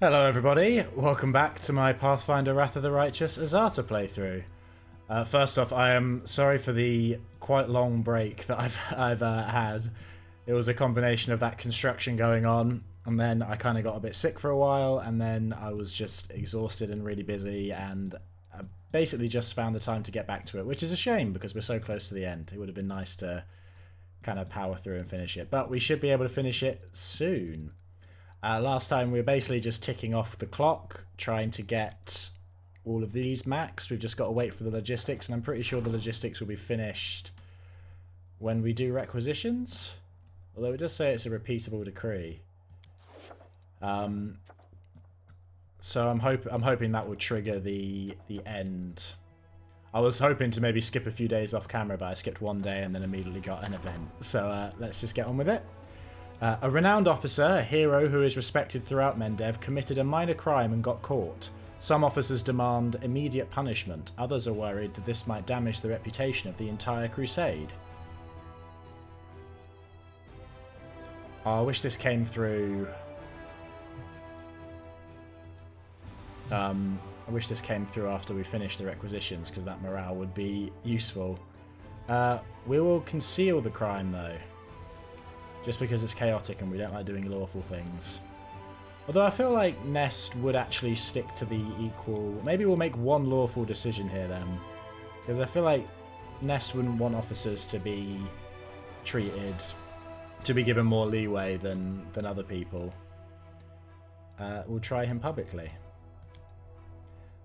Hello everybody, welcome back to my Pathfinder Wrath of the Righteous Azata playthrough. First off, I am sorry for the quite long break that I've had. It was a combination of that construction going on, and then I kind of got a bit sick for a while, and then I was just exhausted and really busy, and I basically just found the time to get back to it, which is a shame because we're so close to the end. It would have been nice to kind of power through and finish it, but we should be able to finish it soon. Last time we were basically just ticking off the clock, trying to get all of these maxed. We've just got to wait for the logistics, and I'm pretty sure the logistics will be finished when we do requisitions. Although it does say it's a repeatable decree. So I'm hoping that will trigger the end. I was hoping to maybe skip a few days off camera, but I skipped one day and then immediately got an event. So let's just get on with it. A renowned officer, a hero who is respected throughout Mendev, committed a minor crime and got caught. Some officers demand immediate punishment. Others are worried that this might damage the reputation of the entire crusade. Oh, I wish this came through. I wish this came through after we finish the requisitions, because that morale would be useful. We will conceal the crime, though. Just because it's chaotic and we don't like doing lawful things. Although I feel like Nest would actually stick to the equal... Maybe we'll make one lawful decision here then. Because I feel like Nest wouldn't want officers to be treated... to be given more leeway than other people. We'll try him publicly.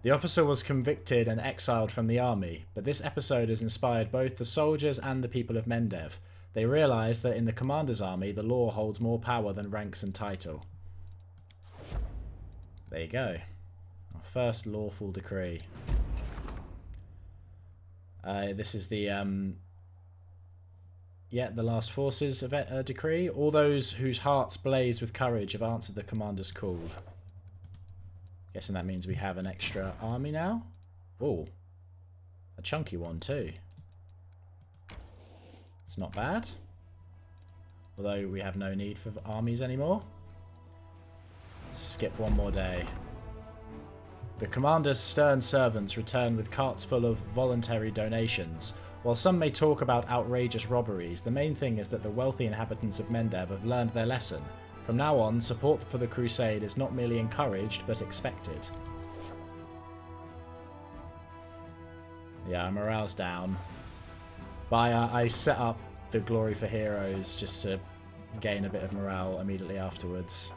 The officer was convicted and exiled from the army, but this episode has inspired both the soldiers and the people of Mendev. They realise that in the commander's army, the law holds more power than ranks and title. There you go. Our first lawful decree. This is the the last forces of decree. All those whose hearts blaze with courage have answered the commander's call. Guessing that means we have an extra army now. Oh, a chunky one too. It's not bad. Although we have no need for armies anymore. Skip one more day. The commander's stern servants return with carts full of voluntary donations. While some may talk about outrageous robberies, the main thing is that the wealthy inhabitants of Mendev have learned their lesson. From now on, support for the crusade is not merely encouraged, but expected. Yeah, our morale's down. But I set up the Glory for Heroes just to gain a bit of morale immediately afterwards.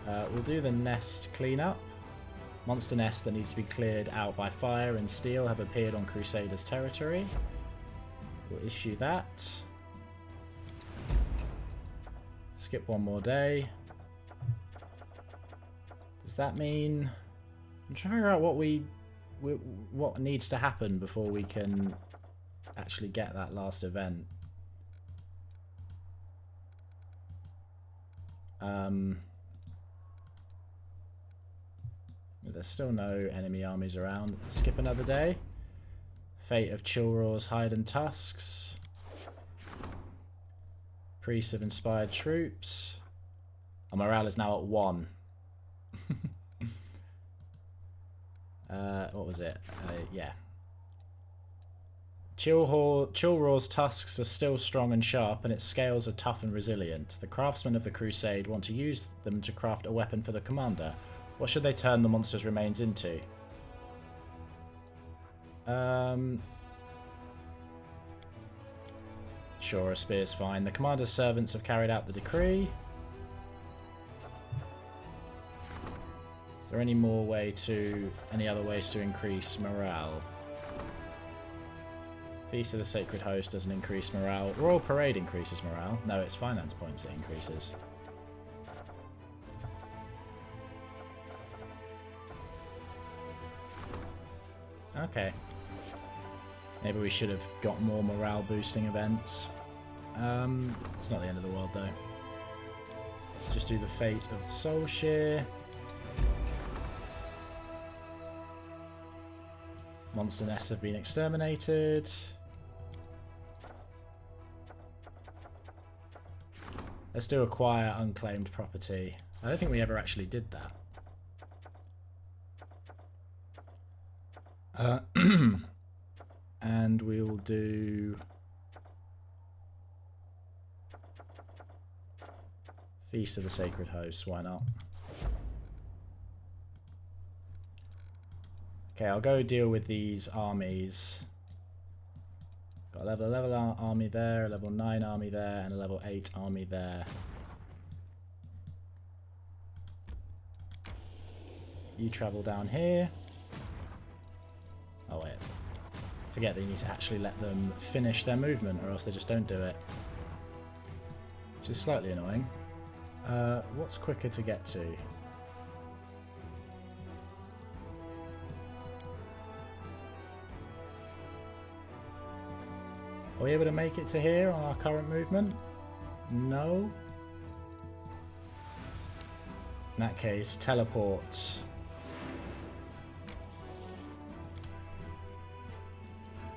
We'll do the nest cleanup. Monster nests that needs to be cleared out by fire and steel have appeared on Crusaders' territory. We'll issue that. Skip one more day. Does that mean... I'm trying to figure out what needs to happen before we can actually get that last event. There's still no enemy armies around. Skip another day. Fate of Chilraw's Hide and Tusks. Priests of Inspired Troops. Our morale is now at 1. What was it? Yeah. Chilraw's tusks are still strong and sharp, and its scales are tough and resilient. The craftsmen of the Crusade want to use them to craft a weapon for the commander. What should they turn the monster's remains into? Sure, a spear's fine. The commander's servants have carried out the decree. Is there any other ways to increase morale? Feast of the Sacred Host doesn't increase morale. Royal Parade increases morale. No, it's finance points that increases. Okay. Maybe we should have got more morale boosting events. It's not the end of the world though. Let's just do the Fate of the Soul Shear. Monster nests have been exterminated. Let's do acquire unclaimed property. I don't think we ever actually did that. And we will do Feast of the Sacred Hosts, why not? Okay, I'll go deal with these armies. Got a level army there, a level 9 army there, and a level 8 army there. You travel down here. Oh wait. Forget that you need to actually let them finish their movement, or else they just don't do it. Which is slightly annoying. What's quicker to get to? Are we able to make it to here on our current movement? No. In that case, teleport.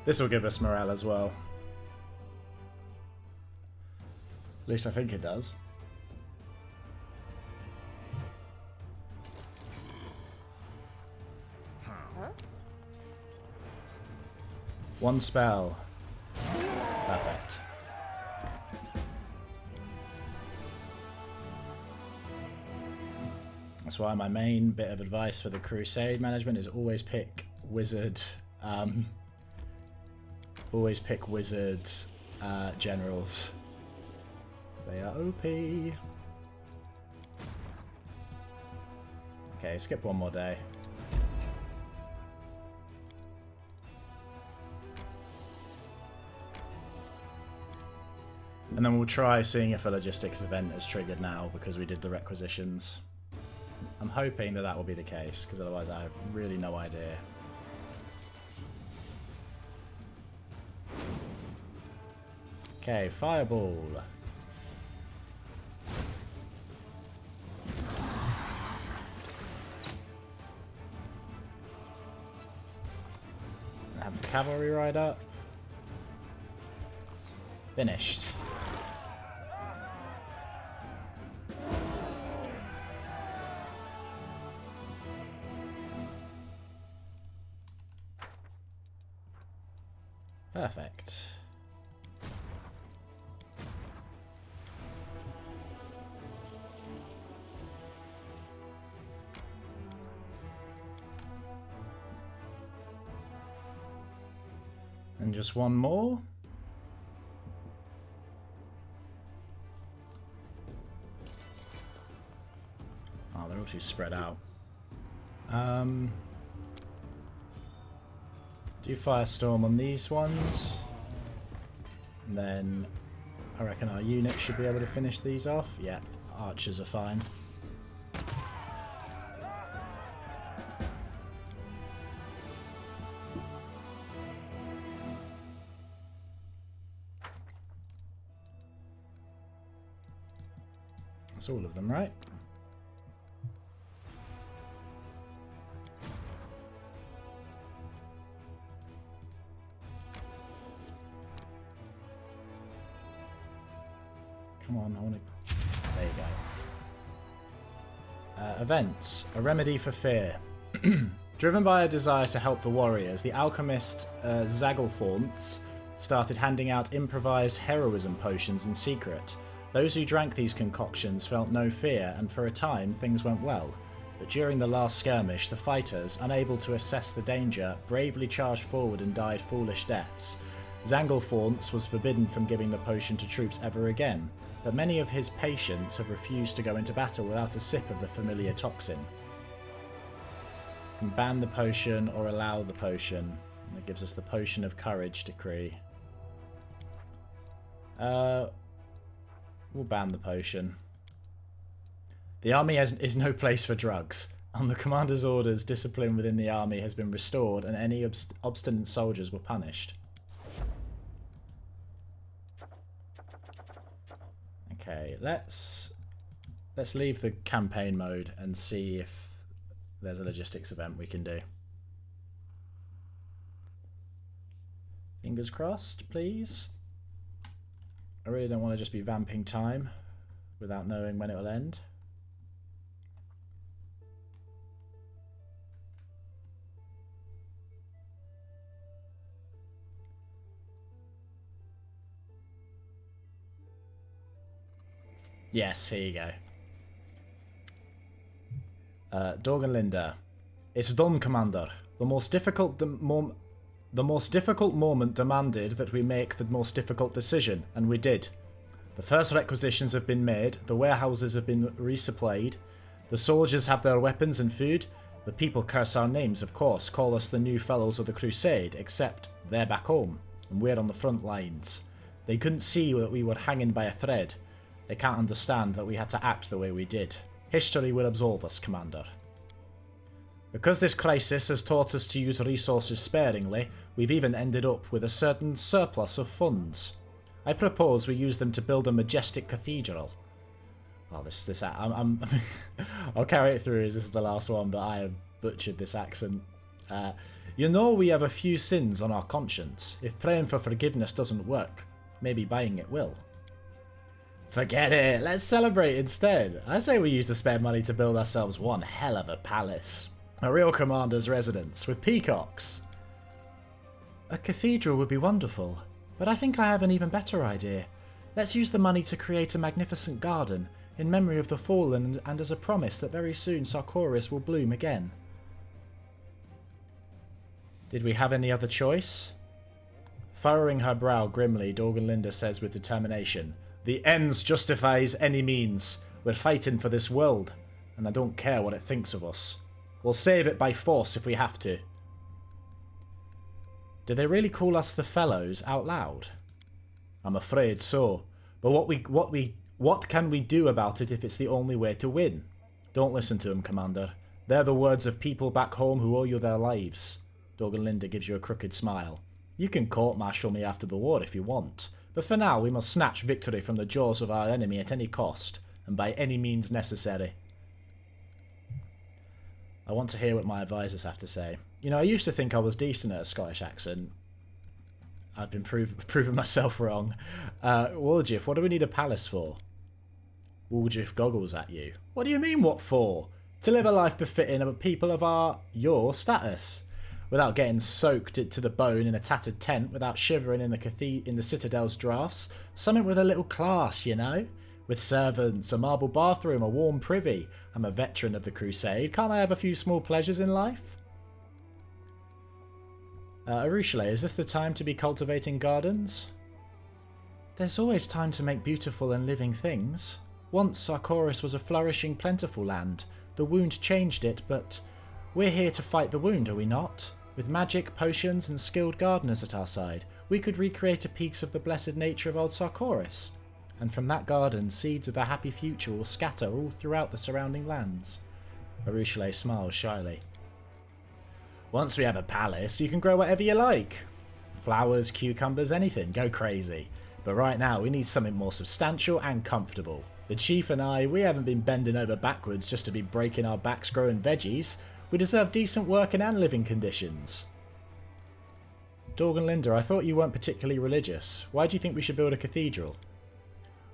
This will give us morale as well. At least I think it does. One spell. Perfect. That's why my main bit of advice for the crusade management is always pick wizard. Always pick wizard generals. They are OP. Okay, skip one more day. And then we'll try seeing if a logistics event is triggered now because we did the requisitions. I'm hoping that that will be the case, because otherwise I have really no idea. Okay, fireball. And have the cavalry ride up. Finished. Perfect. And just one more. Oh, they're all too spread out. Do Firestorm on these ones. And then I reckon our unit should be able to finish these off. Yeah, archers are fine. That's all of them, right? Come on, I want to... There you go. Events. A remedy for fear. Driven by a desire to help the warriors, the alchemist Zagelforntz started handing out improvised heroism potions in secret. Those who drank these concoctions felt no fear, and for a time things went well. But during the last skirmish, the fighters, unable to assess the danger, bravely charged forward and died foolish deaths. Zagelforntz was forbidden from giving the potion to troops ever again, but many of his patients have refused to go into battle without a sip of the familiar toxin. You can ban the potion or allow the potion. And it gives us the Potion of Courage decree. We'll ban the potion. The army is no place for drugs. On the commander's orders, discipline within the army has been restored and any obstinate soldiers were punished. Okay, let's leave the campaign mode and see if there's a logistics event we can do. Fingers crossed, please. I really don't want to just be vamping time. without knowing when it'll end. Yes, here you go. Dorganlinda. It's done, Commander. The most difficult moment demanded that we make the most difficult decision, and we did. The first requisitions have been made, the warehouses have been resupplied, the soldiers have their weapons and food, the people curse our names, of course, call us the new fellows of the crusade, except they're back home, and we're on the front lines. They couldn't see that we were hanging by a thread. They can't understand that we had to act the way we did. History will absolve us, Commander. Because this crisis has taught us to use resources sparingly, we've even ended up with a certain surplus of funds. I propose we use them to build a majestic cathedral. Oh, I'll carry it through as this is the last one, but I have butchered this accent. You know we have a few sins on our conscience. If praying for forgiveness doesn't work, maybe buying it will. Forget it, let's celebrate instead. I say we use the spare money to build ourselves one hell of a palace. A real commander's residence, with peacocks. A cathedral would be wonderful, but I think I have an even better idea. Let's use the money to create a magnificent garden, in memory of the fallen and as a promise that very soon Sarkoris will bloom again. Did we have any other choice? Furrowing her brow grimly, Dorganlinda says with determination, "The ends justifies any means. We're fighting for this world, and I don't care what it thinks of us. We'll save it by force if we have to." Do they really call us the Fellows out loud? I'm afraid so. But what can we do about it if it's the only way to win? Don't listen to them, Commander. They're the words of people back home who owe you their lives. Dorganlinda gives you a crooked smile. You can court-martial me after the war if you want, but for now we must snatch victory from the jaws of our enemy at any cost, and by any means necessary. I want to hear what my advisors have to say. You know, I used to think I was decent at a Scottish accent. I've been proving myself wrong. Woljif, what do we need a palace for? Woljif goggles at you. What do you mean, what for? To live a life befitting of people of your status. Without getting soaked to the bone in a tattered tent, without shivering in the citadel's drafts. Something with a little class, you know? With servants, a marble bathroom, a warm privy. I'm a veteran of the crusade. Can't I have a few small pleasures in life? Arushale, is this the time to be cultivating gardens? There's always time to make beautiful and living things. Once Sarkoris was a flourishing, plentiful land. The wound changed it, but we're here to fight the wound, are we not? With magic, potions, and skilled gardeners at our side, we could recreate a piece of the blessed nature of old Sarkoris. And from that garden, seeds of a happy future will scatter all throughout the surrounding lands. Arushale smiles shyly. Once we have a palace, you can grow whatever you like. Flowers, cucumbers, anything, go crazy. But right now, we need something more substantial and comfortable. The chief and I, we haven't been bending over backwards just to be breaking our backs growing veggies. We deserve decent working and living conditions. Dorganlinda, I thought you weren't particularly religious. Why do you think we should build a cathedral?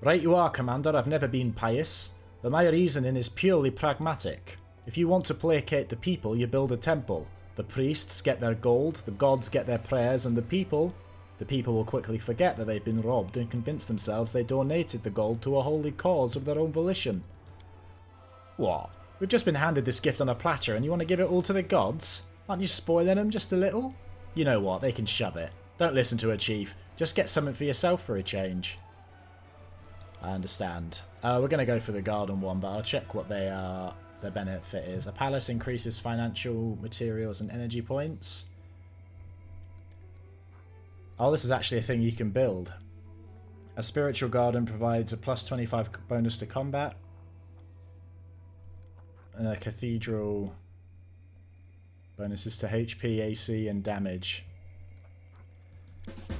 Right you are, Commander, I've never been pious, but my reasoning is purely pragmatic. If you want to placate the people, you build a temple. The priests get their gold, the gods get their prayers, and the people will quickly forget that they've been robbed and convince themselves they donated the gold to a holy cause of their own volition. What? We've just been handed this gift on a platter and you want to give it all to the gods? Aren't you spoiling them just a little? You know what, they can shove it. Don't listen to her, Chief. Just get something for yourself for a change. I understand. We're going to go for the garden one, but I'll check what their benefit is. A palace increases financial, materials, and energy points. Oh, this is actually a thing you can build. A spiritual garden provides a plus 25 bonus to combat. And a cathedral bonuses to HP, AC, and damage.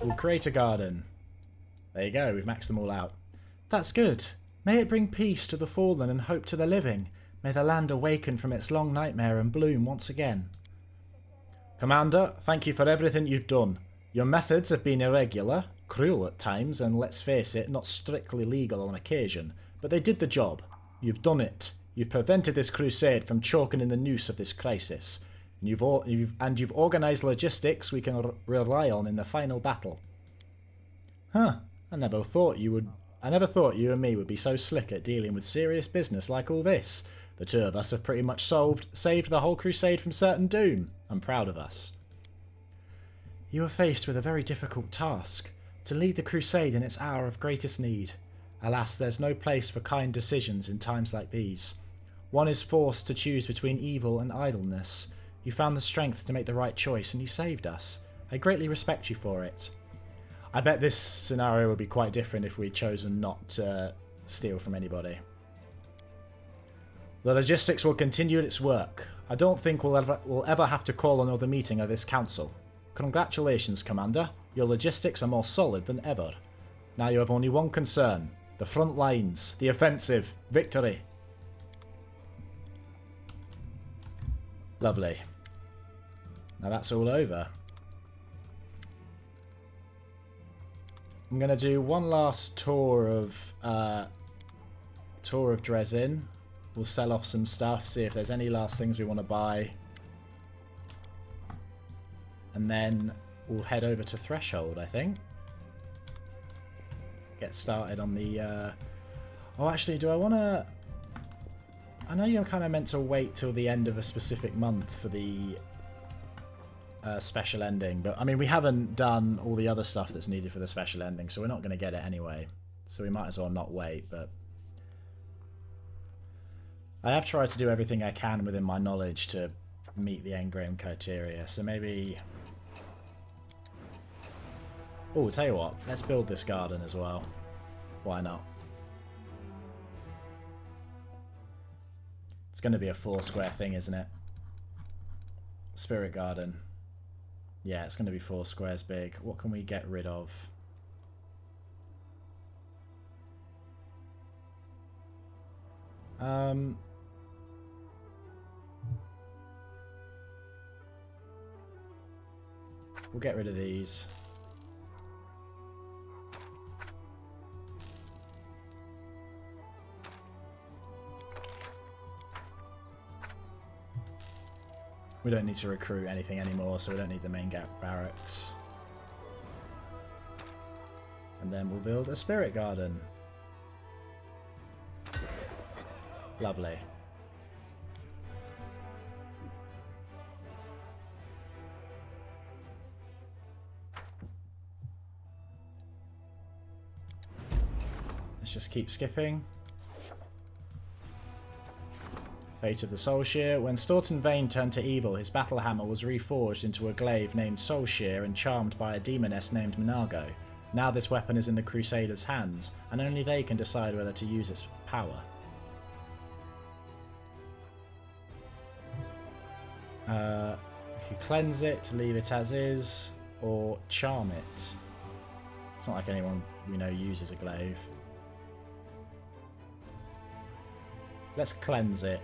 We'll create a garden. There you go, we've maxed them all out. That's good. May it bring peace to the fallen and hope to the living. May the land awaken from its long nightmare and bloom once again. Commander, thank you for everything you've done. Your methods have been irregular, cruel at times, and let's face it, not strictly legal on occasion. but they did the job. You've done it. You've prevented this crusade from choking in the noose of this crisis. And you've organised logistics we can rely on in the final battle. Huh. I never thought you and me would be so slick at dealing with serious business like all this. The two of us have pretty much saved the whole crusade from certain doom. I'm proud of us. You were faced with a very difficult task, to lead the crusade in its hour of greatest need. Alas, there's no place for kind decisions in times like these. One is forced to choose between evil and idleness. You found the strength to make the right choice and you saved us. I greatly respect you for it. I bet this scenario would be quite different if we'd chosen not to steal from anybody. The logistics will continue its work. I don't think we'll ever have to call another meeting of this council. Congratulations, Commander. Your logistics are more solid than ever. Now you have only one concern. The front lines. The offensive. Victory. Lovely. Now that's all over. I'm going to do one last tour of Dresden. We'll sell off some stuff, see if there's any last things we want to buy. And then we'll head over to Threshold, I think. Get started on the... Oh, actually, do I want to... I know you're kind of meant to wait till the end of a specific month for the special ending, but I mean, we haven't done all the other stuff that's needed for the special ending, so we're not going to get it anyway. So we might as well not wait, but... I have tried to do everything I can within my knowledge to meet the endgame criteria, so maybe... Oh, tell you what, let's build this garden as well. Why not? It's going to be a 4-square thing, isn't it? Spirit garden. Yeah, it's going to be 4 squares big. What can we get rid of? We'll get rid of these. We don't need to recruit anything anymore, so we don't need the main barracks. And then we'll build a spirit garden. Lovely. Let's just keep skipping. Fate of the Soulshear. When Staunton Vane turned to evil, his battle hammer was reforged into a glaive named Soulshear and charmed by a demoness named Minago. Now this weapon is in the Crusaders' hands, and only they can decide whether to use its power. We could cleanse it, leave it as is, or charm it. It's not like anyone we know uses a glaive. Let's cleanse it,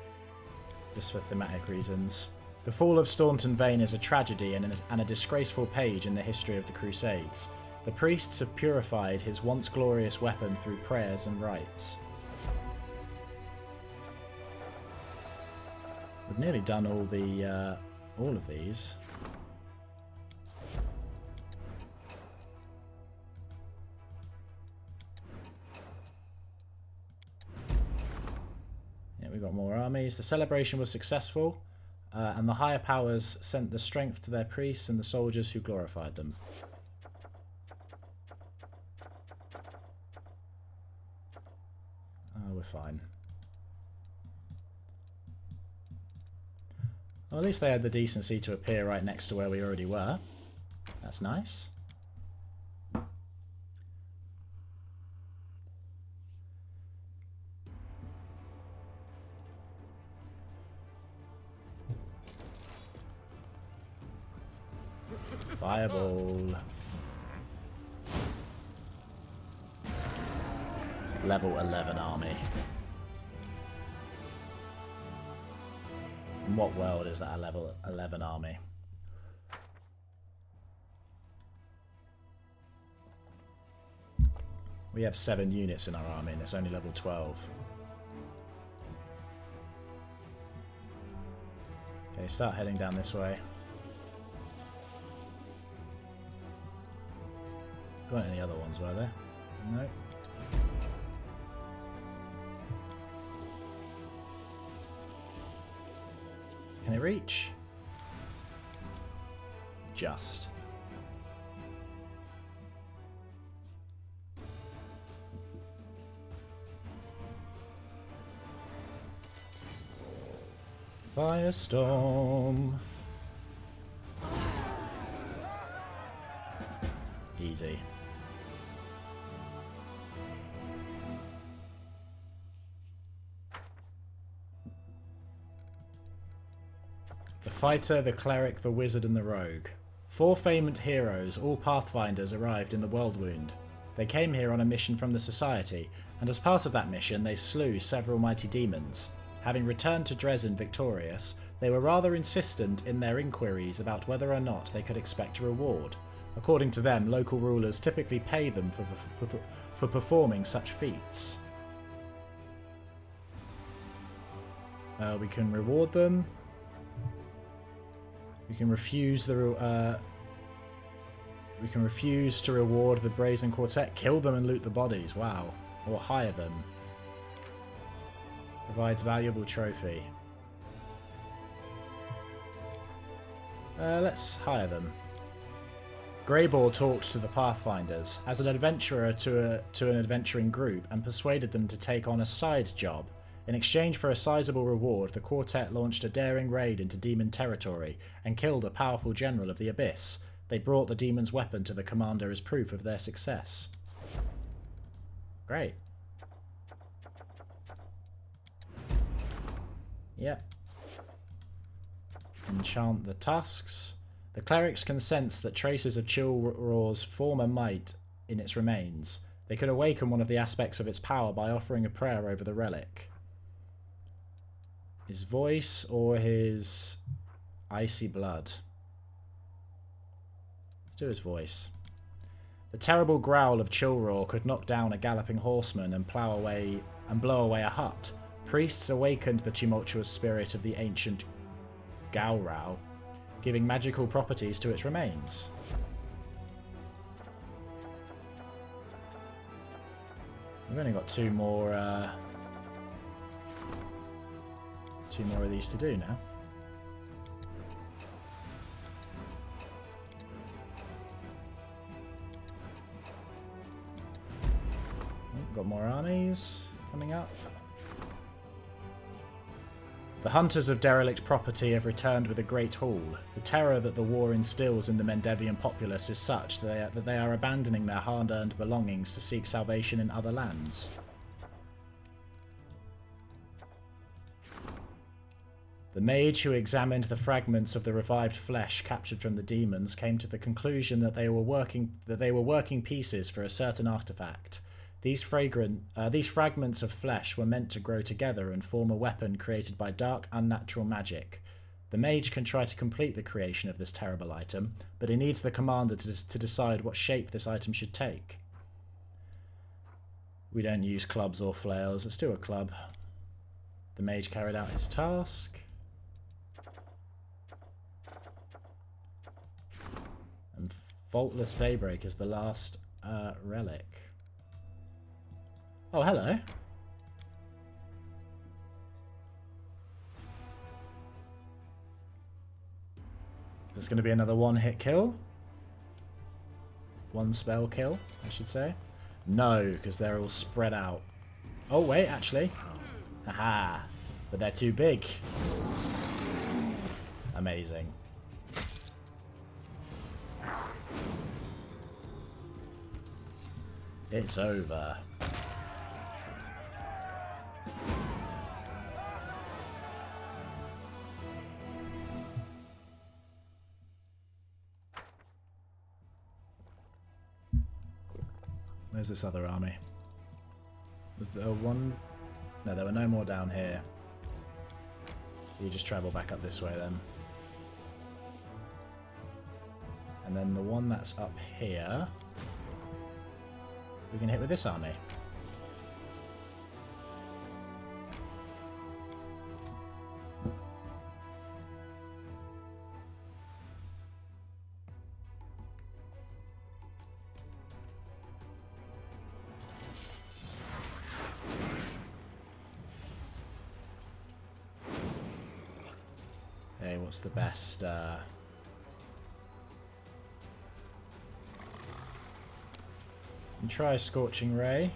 just for thematic reasons. The fall of Staunton Vane is a tragedy and a disgraceful page in the history of the Crusades. The priests have purified his once glorious weapon through prayers and rites. We've nearly done all of these. Yeah, we've got more armies. The celebration was successful, and the higher powers sent the strength to their priests and the soldiers who glorified them. Oh, we're fine. Well, at least they had the decency to appear right next to where we already were. That's nice. Fireball. Level 11 army. In what world is that a level 11 army? We have 7 units in our army and it's only level 12. Okay, start heading down this way. There weren't any other ones, were there? No. Can it reach? Just. Firestorm. Easy. The fighter, the cleric, the wizard, and the rogue. 4 famed heroes, all Pathfinders, arrived in the Worldwound. They came here on a mission from the Society, and as part of that mission they slew several mighty demons. Having returned to Dresden victorious, they were rather insistent in their inquiries about whether or not they could expect a reward. According to them, local rulers typically pay them for performing such feats. We can reward them. We can refuse the. We can refuse to reward the Brazen Quartet. Kill them and loot the bodies. Wow. Or hire them. Provides valuable trophy. Let's hire them. Greyball talked to the Pathfinders as an adventurer to an adventuring group and persuaded them to take on a side job. In exchange for a sizable reward, the quartet launched a daring raid into demon territory and killed a powerful general of the Abyss. They brought the demon's weapon to the commander as proof of their success. Great. Yep. Enchant the tusks. The clerics can sense that traces of Chilraw's former might in its remains. They could awaken one of the aspects of its power by offering a prayer over the relic. His voice or his icy blood? Let's do his voice. The terrible growl of Chilraw could knock down a galloping horseman and blow away a hut. Priests awakened the tumultuous spirit of the ancient Gaurau, giving magical properties to its remains. We've only got two more of these to do now. Got more armies coming up. The hunters of derelict property have returned with a great haul. The terror that the war instills in the Mendevian populace is such that they are abandoning their hard-earned belongings to seek salvation in other lands. The mage who examined the fragments of the revived flesh captured from the demons came to the conclusion that they were working pieces for a certain artifact. These fragments of flesh were meant to grow together and form a weapon created by dark, unnatural magic. The mage can try to complete the creation of this terrible item, but he needs the commander to decide what shape this item should take. We don't use clubs or flails. Let's do a club. The mage carried out his task. And Faultless Daybreak is the last relic. Oh, hello. There's going to be another one-hit kill. One spell kill, I should say. No, because they're all spread out. Oh, wait, actually. Haha. But they're too big. Amazing. It's over. Where's this other army? Was there one? No, there were no more down here. You just travel back up this way then. And then the one that's up here we can hit with this army. Okay, what's the best? And try Scorching Ray.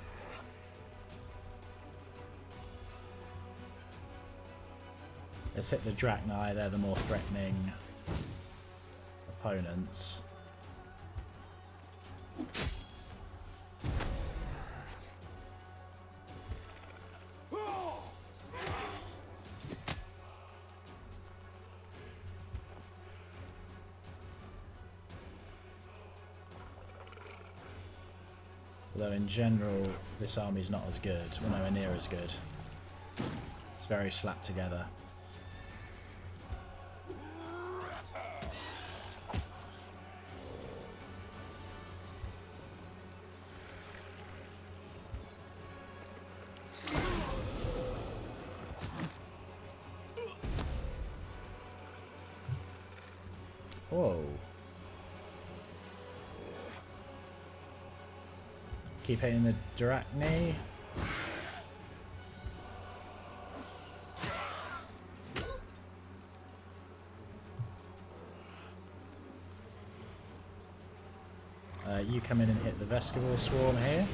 Let's hit the Drachni, they're the more threatening opponents. Although in general, this army's not as good, or nowhere near as good. It's very slapped together. Whoa. Keep hitting the Drachni. You come in and hit the Vestival Swarm here.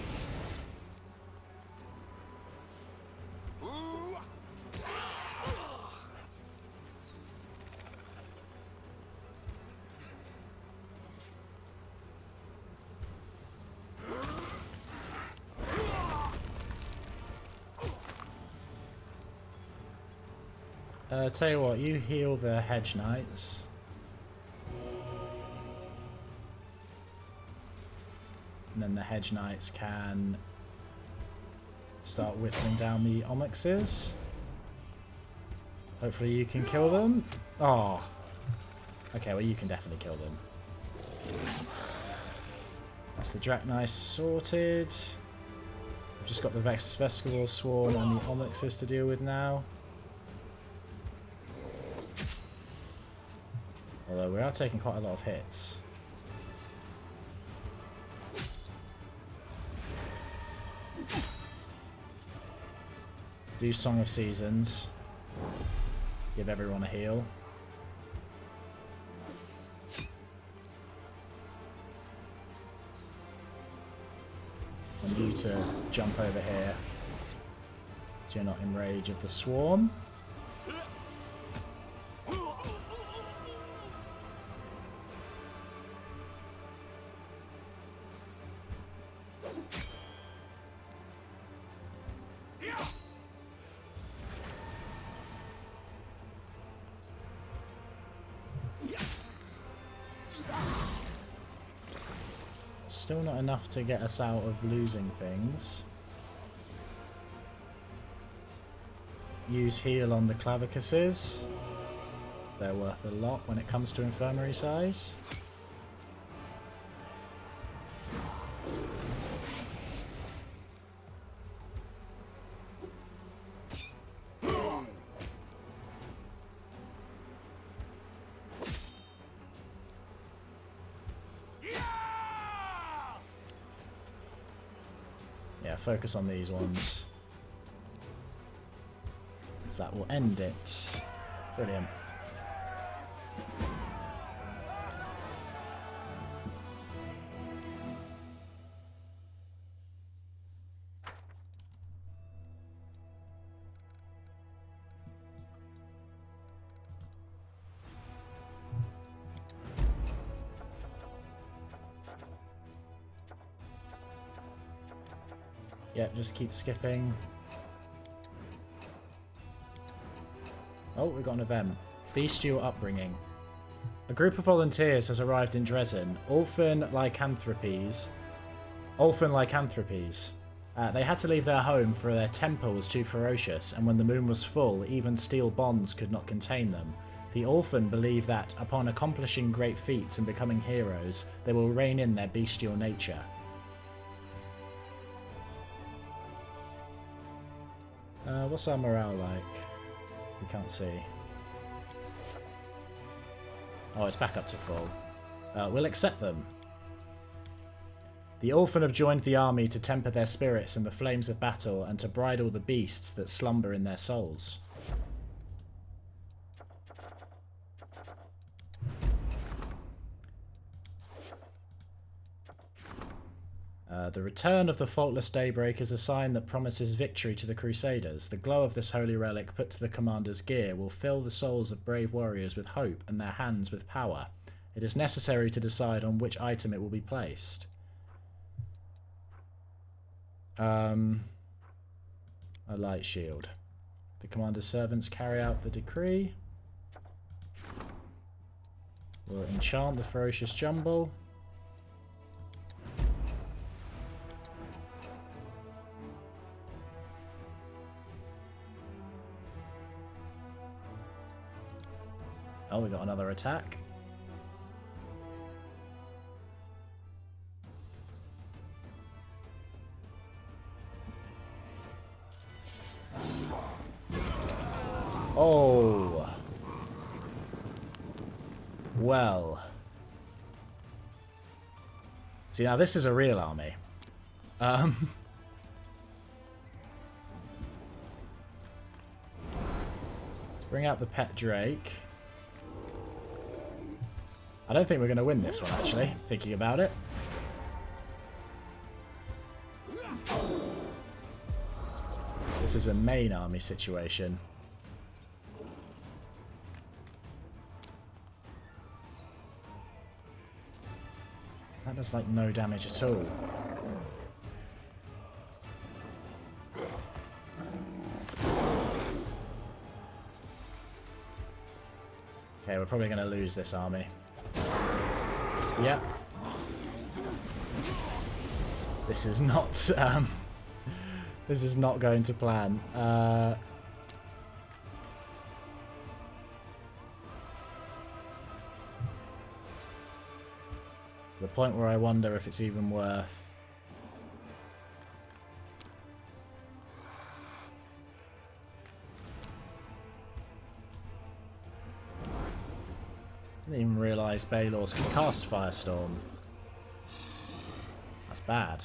Tell you what, you heal the Hedge Knights. And then the Hedge Knights can start whittling down the Onyxes. Hopefully you can kill them. Oh. Okay, well you can definitely kill them. That's the Drachni sorted. We've just got the Vestival Swarm and the Onyxes to deal with now. Although we are taking quite a lot of hits. Do Song of Seasons. Give everyone a heal. And you to jump over here so you're not in rage of the swarm. Still not enough to get us out of losing things. Use heal on the Clavicus's. They're worth a lot when it comes to infirmary size. Focus on these ones. So that will end it. Brilliant. Yep, just keep skipping. Oh, we got an event. Bestial Upbringing. A group of volunteers has arrived in Dresden. Orphan lycanthropes. They had to leave their home for their temper was too ferocious, and when the moon was full, even steel bonds could not contain them. The Orphan believe that, upon accomplishing great feats and becoming heroes, they will rein in their bestial nature. What's our morale like? We can't see. Oh, it's back up to full. We'll accept them. The Orphan have joined the army to temper their spirits in the flames of battle and to bridle the beasts that slumber in their souls. The return of the faultless daybreak is a sign that promises victory to the Crusaders. The glow of this holy relic put to the commander's gear will fill the souls of brave warriors with hope and their hands with power. It is necessary to decide on which item it will be placed. A light shield. The commander's servants carry out the decree. We'll enchant the ferocious jumble. Oh, we got another attack. Oh. Well. See, now this is a real army. Let's bring out the pet Drake. I don't think we're going to win this one, actually, thinking about it. This is a main army situation. That does, like, no damage at all. Okay, we're probably going to lose this army. Yep. This is not this is not going to plan. To the point where I wonder if it's even worth. Didn't even realise Baylors can cast Firestorm. That's bad.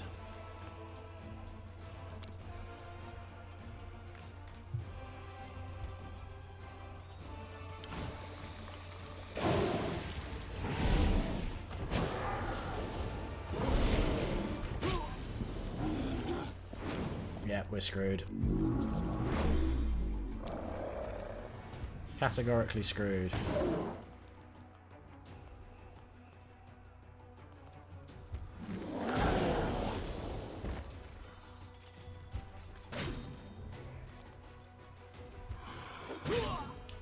Yeah, we're screwed. Categorically screwed.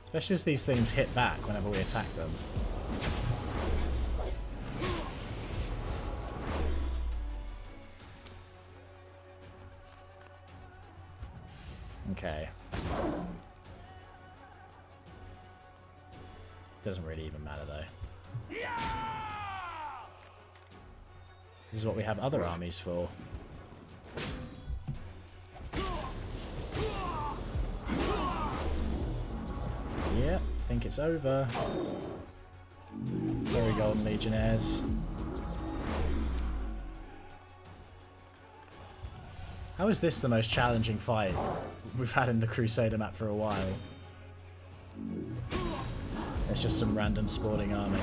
Especially as these things hit back whenever we attack them. Okay. Doesn't really even matter though. This is what we have other armies for. Yeah, I think it's over. Sorry, Golden Legionnaires. How is this the most challenging fight we've had in the Crusader map for a while? It's just some random spawning army.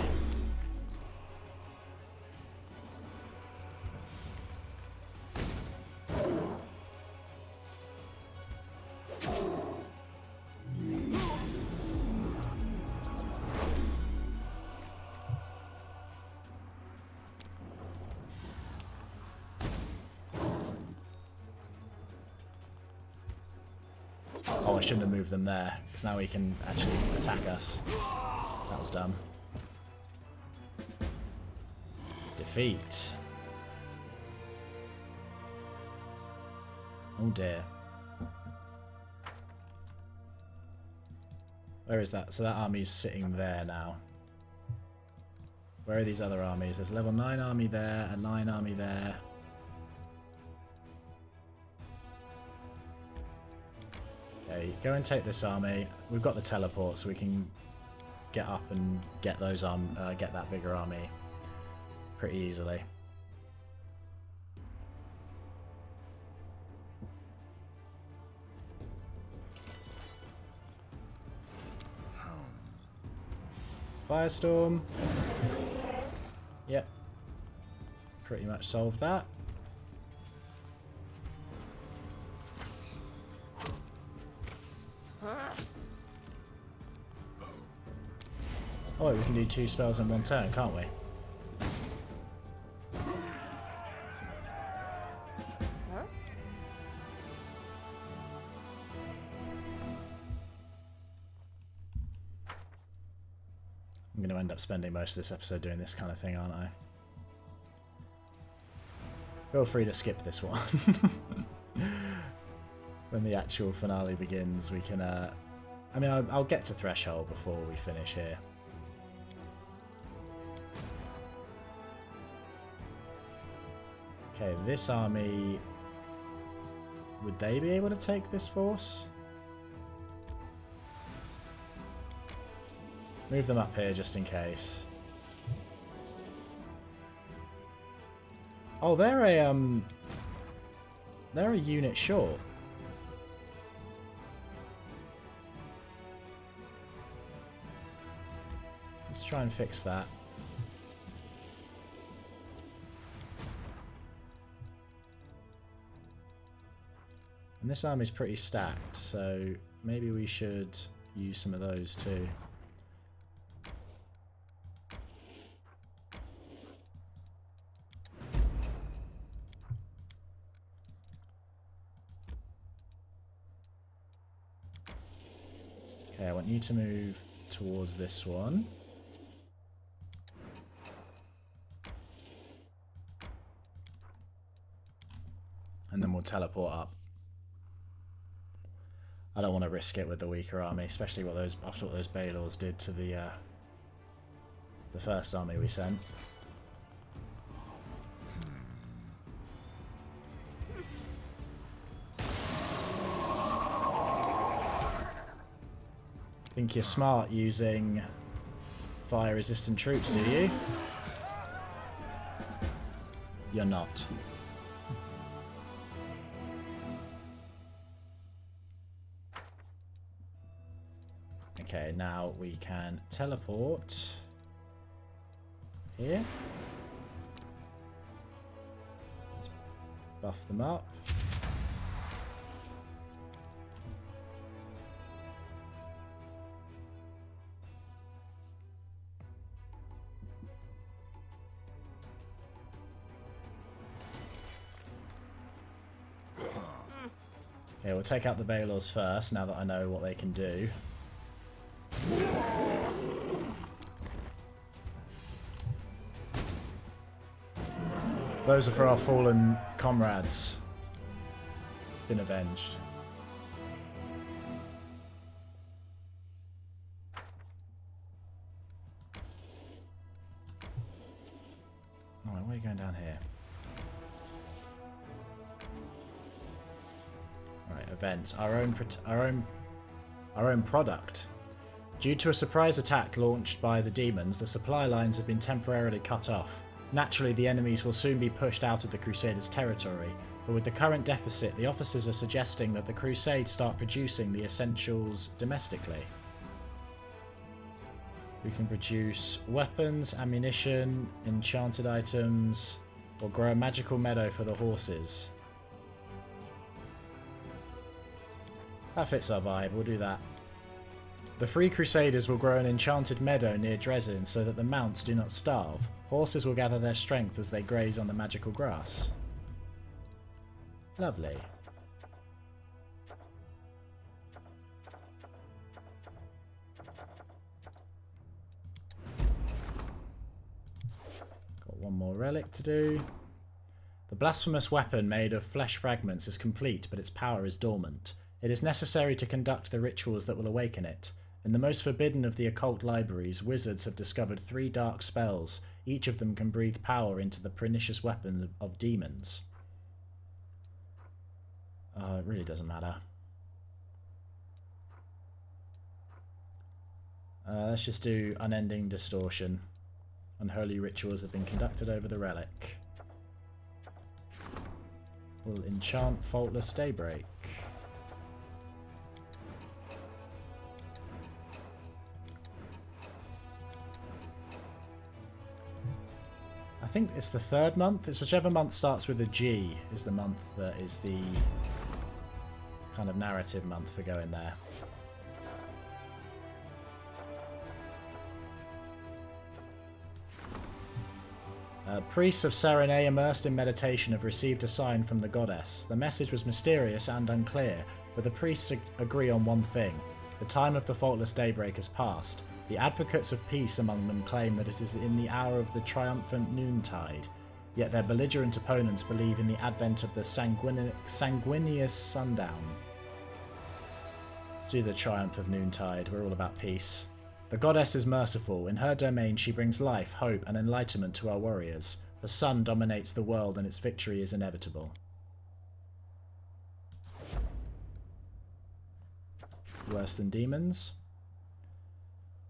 Oh, I shouldn't have moved them there, because now he can actually attack us. That was dumb. Defeat. Oh dear. Where is that? So that army's sitting there now. Where are these other armies? There's a level 9 army there, a 9 army there. Okay, go and take this army. We've got the teleport, so we can get up and get those get that bigger army pretty easily. Firestorm. Yep. Pretty much solved that. Oh, we can do 2 spells in one turn, can't we? I'm going to end up spending most of this episode doing this kind of thing, aren't I? Feel free to skip this one. When the actual finale begins, we can... I mean, I'll get to Threshold before we finish here. Okay, this army... Would they be able to take this force? Move them up here just in case. Oh, they're a unit short. Let's try and fix that. And this army's pretty stacked, so maybe we should use some of those too. Okay, I want you to move towards this one. And then we'll teleport up. I don't want to risk it with the weaker army, especially after what those Balors did to the first army we sent. Think you're smart using fire-resistant troops, do you? You're not. Okay, now we can teleport here. Let's buff them up. Okay, we'll take out the Balors first, now that I know what they can do. Those are for our fallen comrades. Been avenged. Alright, where are you going down here? Right, events. Our own product. Due to a surprise attack launched by the demons, the supply lines have been temporarily cut off. Naturally, the enemies will soon be pushed out of the Crusaders' territory, but with the current deficit, the officers are suggesting that the Crusade start producing the essentials domestically. We can produce weapons, ammunition, enchanted items, or grow a magical meadow for the horses. That fits our vibe, we'll do that. The Free Crusaders will grow an enchanted meadow near Dresden so that the mounts do not starve. Horses will gather their strength as they graze on the magical grass. Lovely. Got one more relic to do. The blasphemous weapon made of flesh fragments is complete, but its power is dormant. It is necessary to conduct the rituals that will awaken it. In the most forbidden of the occult libraries, wizards have discovered 3 dark spells. Each of them can breathe power into the pernicious weapons of demons. It really doesn't matter. Let's just do unending distortion. Unholy rituals have been conducted over the relic. We'll enchant faultless daybreak. I think it's the third month. It's whichever month starts with a G is the month that is the kind of narrative month for going there. Priests of Serenay immersed in meditation have received a sign from the goddess. The message was mysterious and unclear, but the priests agree on one thing. The time of the faultless daybreak has passed. The advocates of peace among them claim that it is in the hour of the triumphant noontide, yet their belligerent opponents believe in the advent of the sanguineous sundown. Let's do the triumph of noontide. We're all about peace. The goddess is merciful. In her domain she brings life, hope, and enlightenment to our warriors. The sun dominates the world and its victory is inevitable. Worse than demons.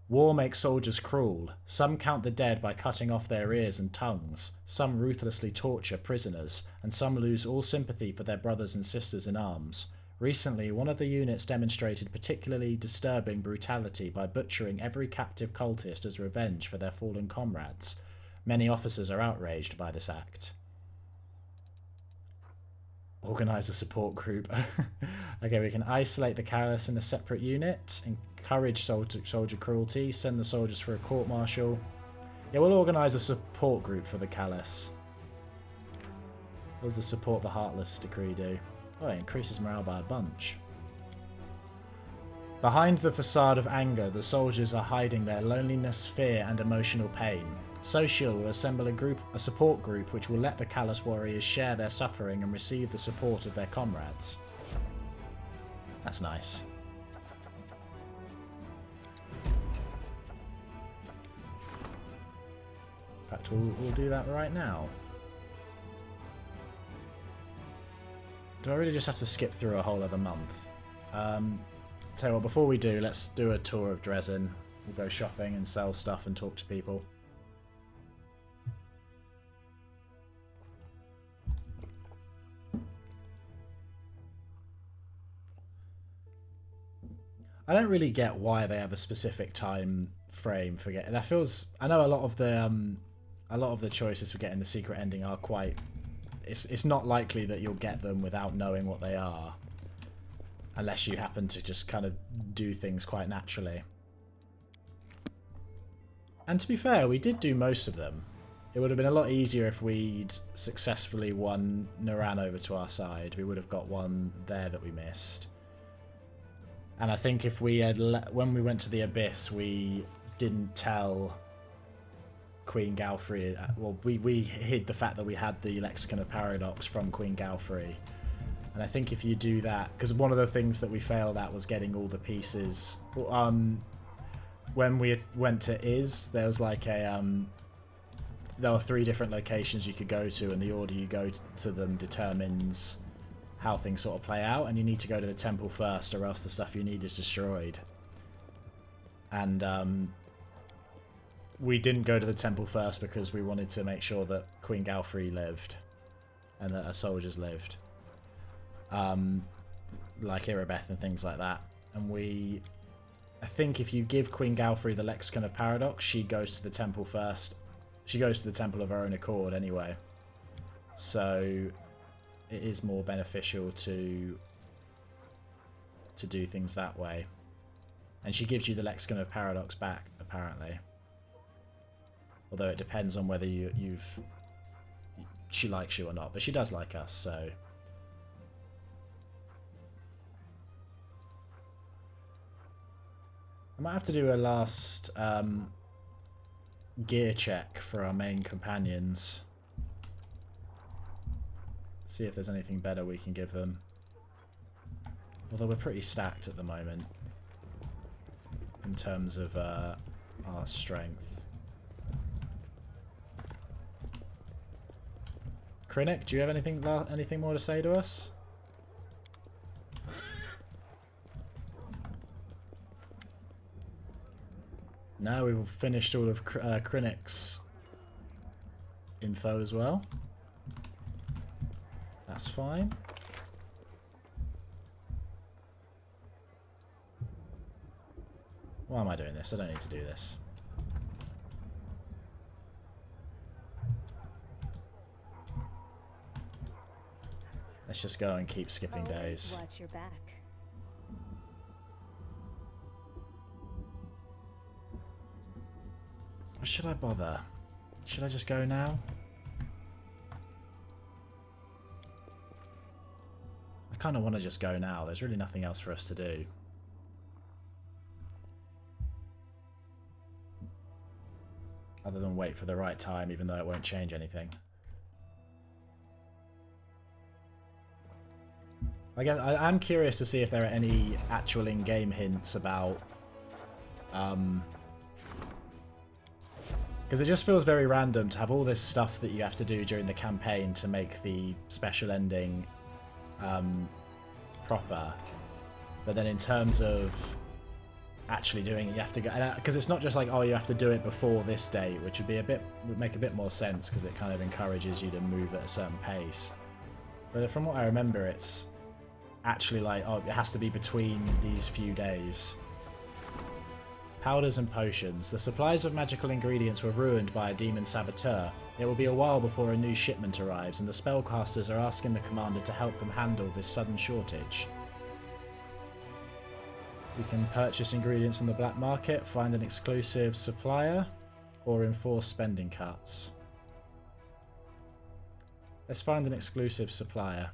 War makes soldiers cruel. Some count the dead by cutting off their ears and tongues. Some ruthlessly torture prisoners, and some lose all sympathy for their brothers and sisters in arms. Recently, one of the units demonstrated particularly disturbing brutality by butchering every captive cultist as revenge for their fallen comrades. Many officers are outraged by this act. Organise a support group. Okay, we can isolate the callous in a separate unit, encourage soldier cruelty, send the soldiers for a court-martial. Yeah, we'll organise a support group for the callous. What does the support the heartless decree do? Oh, it increases morale by a bunch. Behind the facade of anger, the soldiers are hiding their loneliness, fear, and emotional pain. Social will assemble a support group which will let the callous warriors share their suffering and receive the support of their comrades. That's nice. In fact, we'll do that right now. Do I really just have to skip through a whole other month? Tell you what, before we do, let's do a tour of Dresden. We'll go shopping and sell stuff and talk to people. I don't really get why they have a specific time frame for getting. That feels. I know a lot of the choices for getting the secret ending are quite. It's not likely that you'll get them without knowing what they are, unless you happen to just kind of do things quite naturally. And to be fair, we did do most of them. It would have been a lot easier if we'd successfully won Naran over to our side. We would have got one there that we missed. And I think if we had, when we went to the Abyss, we didn't tell Queen Galfrey. Well, we hid the fact that we had the Lexicon of Paradox from Queen Galfrey. And I think if you do that, because one of the things that we failed at was getting all the pieces. When we went to there was like a there were 3 different locations you could go to, and the order you go to them determines how things sort of play out, and you need to go to the temple first or else the stuff you need is destroyed. And we didn't go to the temple first because we wanted to make sure that Queen Galfrey lived and that her soldiers lived, like Irabeth and things like that. And I think if you give Queen Galfrey the Lexicon of Paradox, she goes to the temple first. She goes to the temple of her own accord anyway, so it is more beneficial to do things that way. And she gives you the Lexicon of Paradox back, apparently. Although it depends on whether she likes you or not, but she does like us, so. I might have to do a last gear check for our main companions. See if there's anything better we can give them. Although we're pretty stacked at the moment in terms of our strength. Krennic, do you have anything more to say to us? No, we've finished all of Krennic's info as well. That's fine. Why am I doing this? I don't need to do this. Let's just go and keep skipping days. Watch your back. Or should I bother? Should I just go now? I kind of want to just go now. There's really nothing else for us to do. Other than wait for the right time, even though it won't change anything. Again, I'm curious to see if there are any actual in-game hints about... Because it just feels very random to have all this stuff that you have to do during the campaign to make the special ending proper. But then in terms of actually doing it, you have to go... Because it's not just like, oh, you have to do it before this date, which would make a bit more sense because it kind of encourages you to move at a certain pace. But from what I remember, it's actually like, oh, it has to be between these few days. Powders and potions. The supplies of magical ingredients were ruined by a demon saboteur. It will be a while before a new shipment arrives, and the spellcasters are asking the commander to help them handle this sudden shortage. We can purchase ingredients on the black market, find an exclusive supplier, or enforce spending cuts. Let's find an exclusive supplier.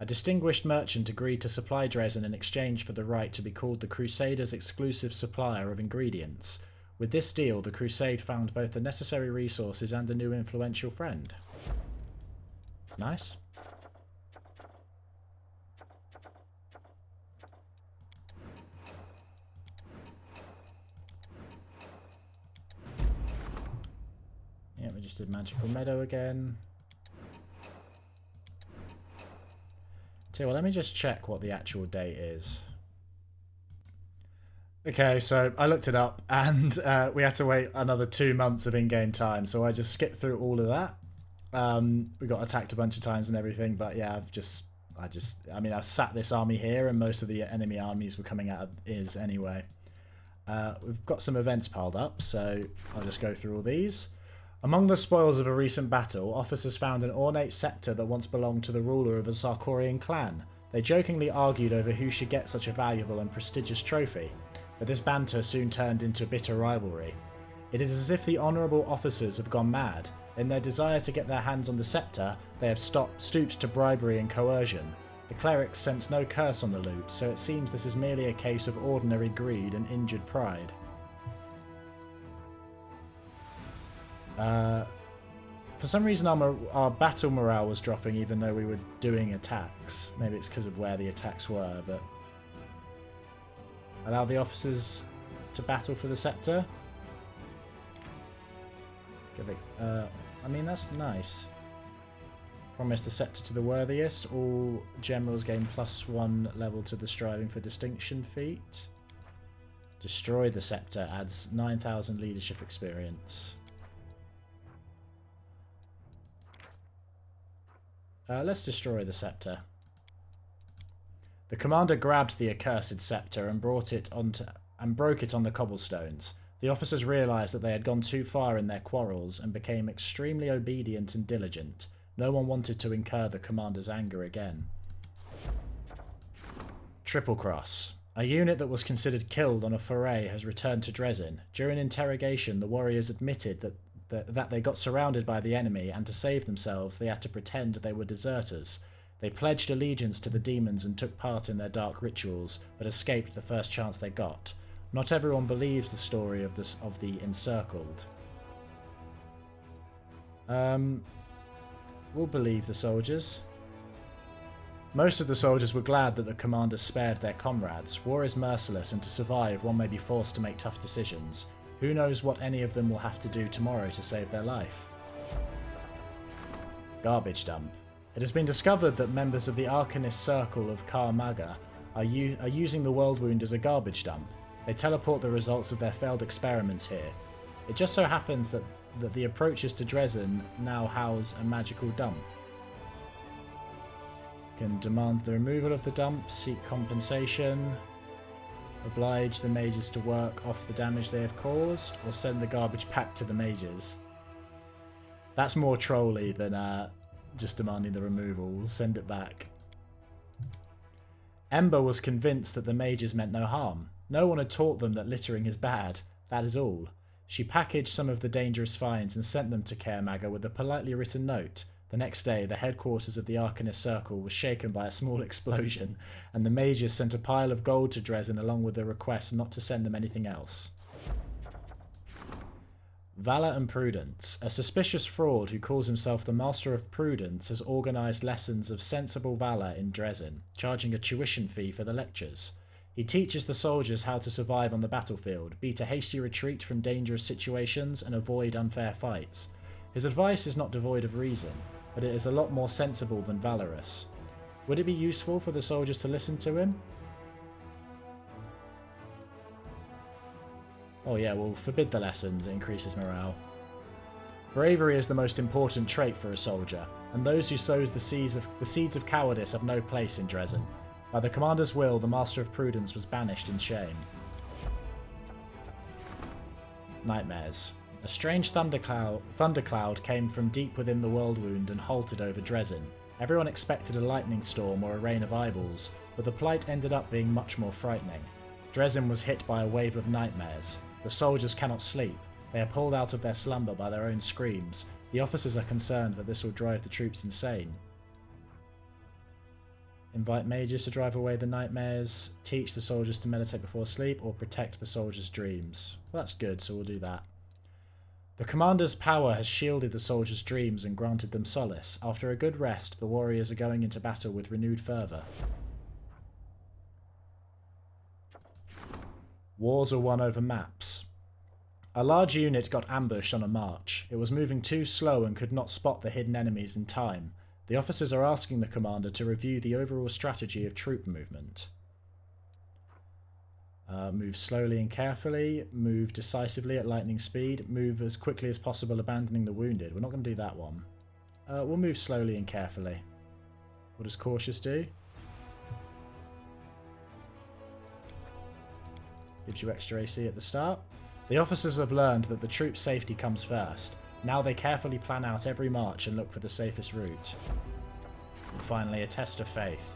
A distinguished merchant agreed to supply Dresden in exchange for the right to be called the Crusader's exclusive supplier of ingredients. With this deal, the Crusade found both the necessary resources and a new influential friend. It's nice. Yeah, we just did Magical Meadow again. Well, let me just check what the actual date is. Okay, so I looked it up, and we had to wait another 2 months of in-game time, so I just skipped through all of that. We got attacked a bunch of times and everything, but yeah, I mean, I've sat this army here, and most of the enemy armies were coming out of Iz anyway. We've got some events piled up, so I'll just go through all these. Among the spoils of a recent battle, officers found an ornate scepter that once belonged to the ruler of a Sarkorian clan. They jokingly argued over who should get such a valuable and prestigious trophy, but this banter soon turned into bitter rivalry. It is as if the honourable officers have gone mad. In their desire to get their hands on the scepter, they have stooped to bribery and coercion. The clerics sense no curse on the loot, so it seems this is merely a case of ordinary greed and injured pride. For some reason our battle morale was dropping even though we were doing attacks. Maybe it's because of where the attacks were, but... Allow the officers to battle for the scepter? I mean, that's nice. Promise the scepter to the worthiest. All generals gain +1 level to the striving for distinction feat. Destroy the scepter adds 9,000 leadership experience. Let's destroy the scepter. The commander grabbed the accursed scepter and broke it on the cobblestones. The officers realised that they had gone too far in their quarrels and became extremely obedient and diligent. No one wanted to incur the commander's anger again. Triple Cross. A unit that was considered killed on a foray has returned to Dresden. During interrogation, the warriors admitted that they got surrounded by the enemy, and to save themselves they had to pretend they were deserters. They pledged allegiance to the demons and took part in their dark rituals, but escaped the first chance they got. Not everyone believes the story of the encircled. We'll believe the soldiers. Most of the soldiers were glad that the commander spared their comrades. War is merciless, and to survive, one may be forced to make tough decisions. Who knows what any of them will have to do tomorrow to save their life? Garbage dump. It has been discovered that members of the Arcanist Circle of Kar Maga are using the World Wound as a garbage dump. They teleport the results of their failed experiments here. It just so happens that the approaches to Dresden now house a magical dump. Can demand the removal of the dump, seek compensation, oblige the mages to work off the damage they have caused, or send the garbage back to the mages. That's more trolly than just demanding the removal. We'll send it back. Ember was convinced that the mages meant no harm. No one had taught them that littering is bad. That is all. She packaged some of the dangerous finds and sent them to Caremaga with a politely written note. The next day, the headquarters of the Arcanist Circle was shaken by a small explosion, and the mages sent a pile of gold to Dresden along with a request not to send them anything else. Valor and Prudence. A suspicious fraud who calls himself the Master of Prudence has organised lessons of sensible valor in Dresden, charging a tuition fee for the lectures. He teaches the soldiers how to survive on the battlefield, beat a hasty retreat from dangerous situations, and avoid unfair fights. His advice is not devoid of reason, but it is a lot more sensible than valorous. Would it be useful for the soldiers to listen to him? Oh yeah, we'll forbid the lessons, it increases morale. Bravery is the most important trait for a soldier, and those who sow the seeds of cowardice have no place in Dresden. By the commander's will, the Master of Prudence was banished in shame. Nightmares. A strange thundercloud came from deep within the Worldwound and halted over Dresden. Everyone expected a lightning storm or a rain of eyeballs, but the plight ended up being much more frightening. Dresden was hit by a wave of nightmares. The soldiers cannot sleep. They are pulled out of their slumber by their own screams. The officers are concerned that this will drive the troops insane. Invite mages to drive away the nightmares, teach the soldiers to meditate before sleep, or protect the soldiers' dreams. Well, that's good, so we'll do that. The commander's power has shielded the soldiers' dreams and granted them solace. After a good rest, the warriors are going into battle with renewed fervour. Wars are won over maps. A large unit got ambushed on a march. It was moving too slow and could not spot the hidden enemies in time. The officers are asking the commander to review the overall strategy of troop movement. Move slowly and carefully. Move decisively at lightning speed. Move as quickly as possible, abandoning the wounded. We're not going to do that one. We'll move slowly and carefully. What does cautious do? Gives you extra AC at the start. The officers have learned that the troops' safety comes first. Now they carefully plan out every march and look for the safest route. And finally, a test of faith.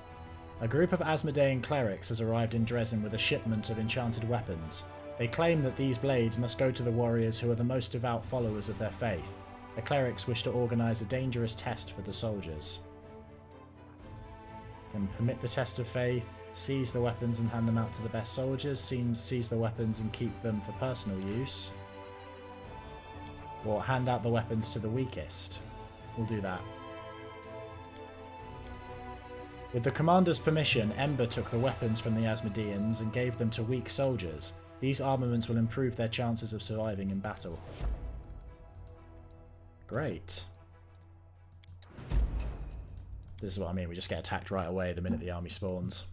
A group of Asmodean clerics has arrived in Dresden with a shipment of enchanted weapons. They claim that these blades must go to the warriors who are the most devout followers of their faith. The clerics wish to organise a dangerous test for the soldiers. Can permit the test of faith, seize the weapons and hand them out to the best soldiers, seize the weapons and keep them for personal use, or hand out the weapons to the weakest. We'll do that. With the commander's permission, Ember took the weapons from the Asmodeans and gave them to weak soldiers. These armaments will improve their chances of surviving in battle. Great. This is what I mean, we just get attacked right away the minute the army spawns.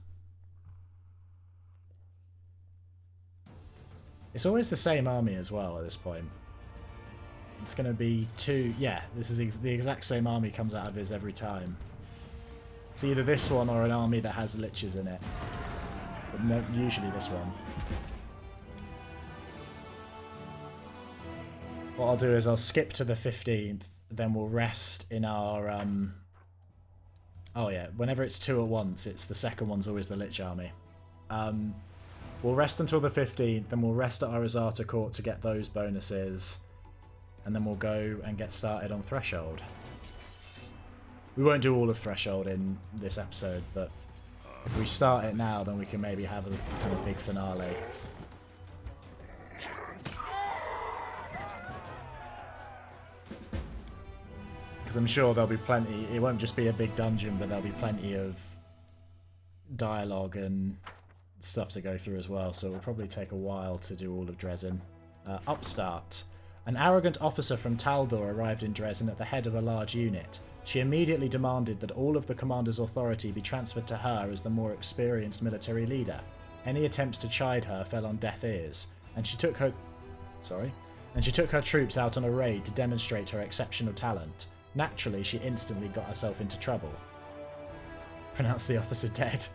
It's always the same army as well at this point. It's going to be two... Yeah, this is the exact same army comes out of his every time. It's either this one or an army that has liches in it. But no, usually this one. What I'll do is I'll skip to the 15th, then we'll rest in our... Oh yeah, whenever it's two at once, it's the second one's always the Lich army. We'll rest until the 15th, then we'll rest at our Azata court to get those bonuses, and then we'll go and get started on Threshold. We won't do all of Threshold in this episode, but if we start it now, then we can maybe have a big finale. Because I'm sure there'll be plenty, it won't just be a big dungeon, but there'll be plenty of dialogue and stuff to go through as well, so it'll probably take a while to do all of Dresden. Upstart. An arrogant officer from Taldor arrived in Dresden at the head of a large unit. She immediately demanded that all of the commander's authority be transferred to her as the more experienced military leader. Any attempts to chide her fell on deaf ears, and she took her troops out on a raid to demonstrate her exceptional talent. Naturally, she instantly got herself into trouble. Pronounce the officer dead.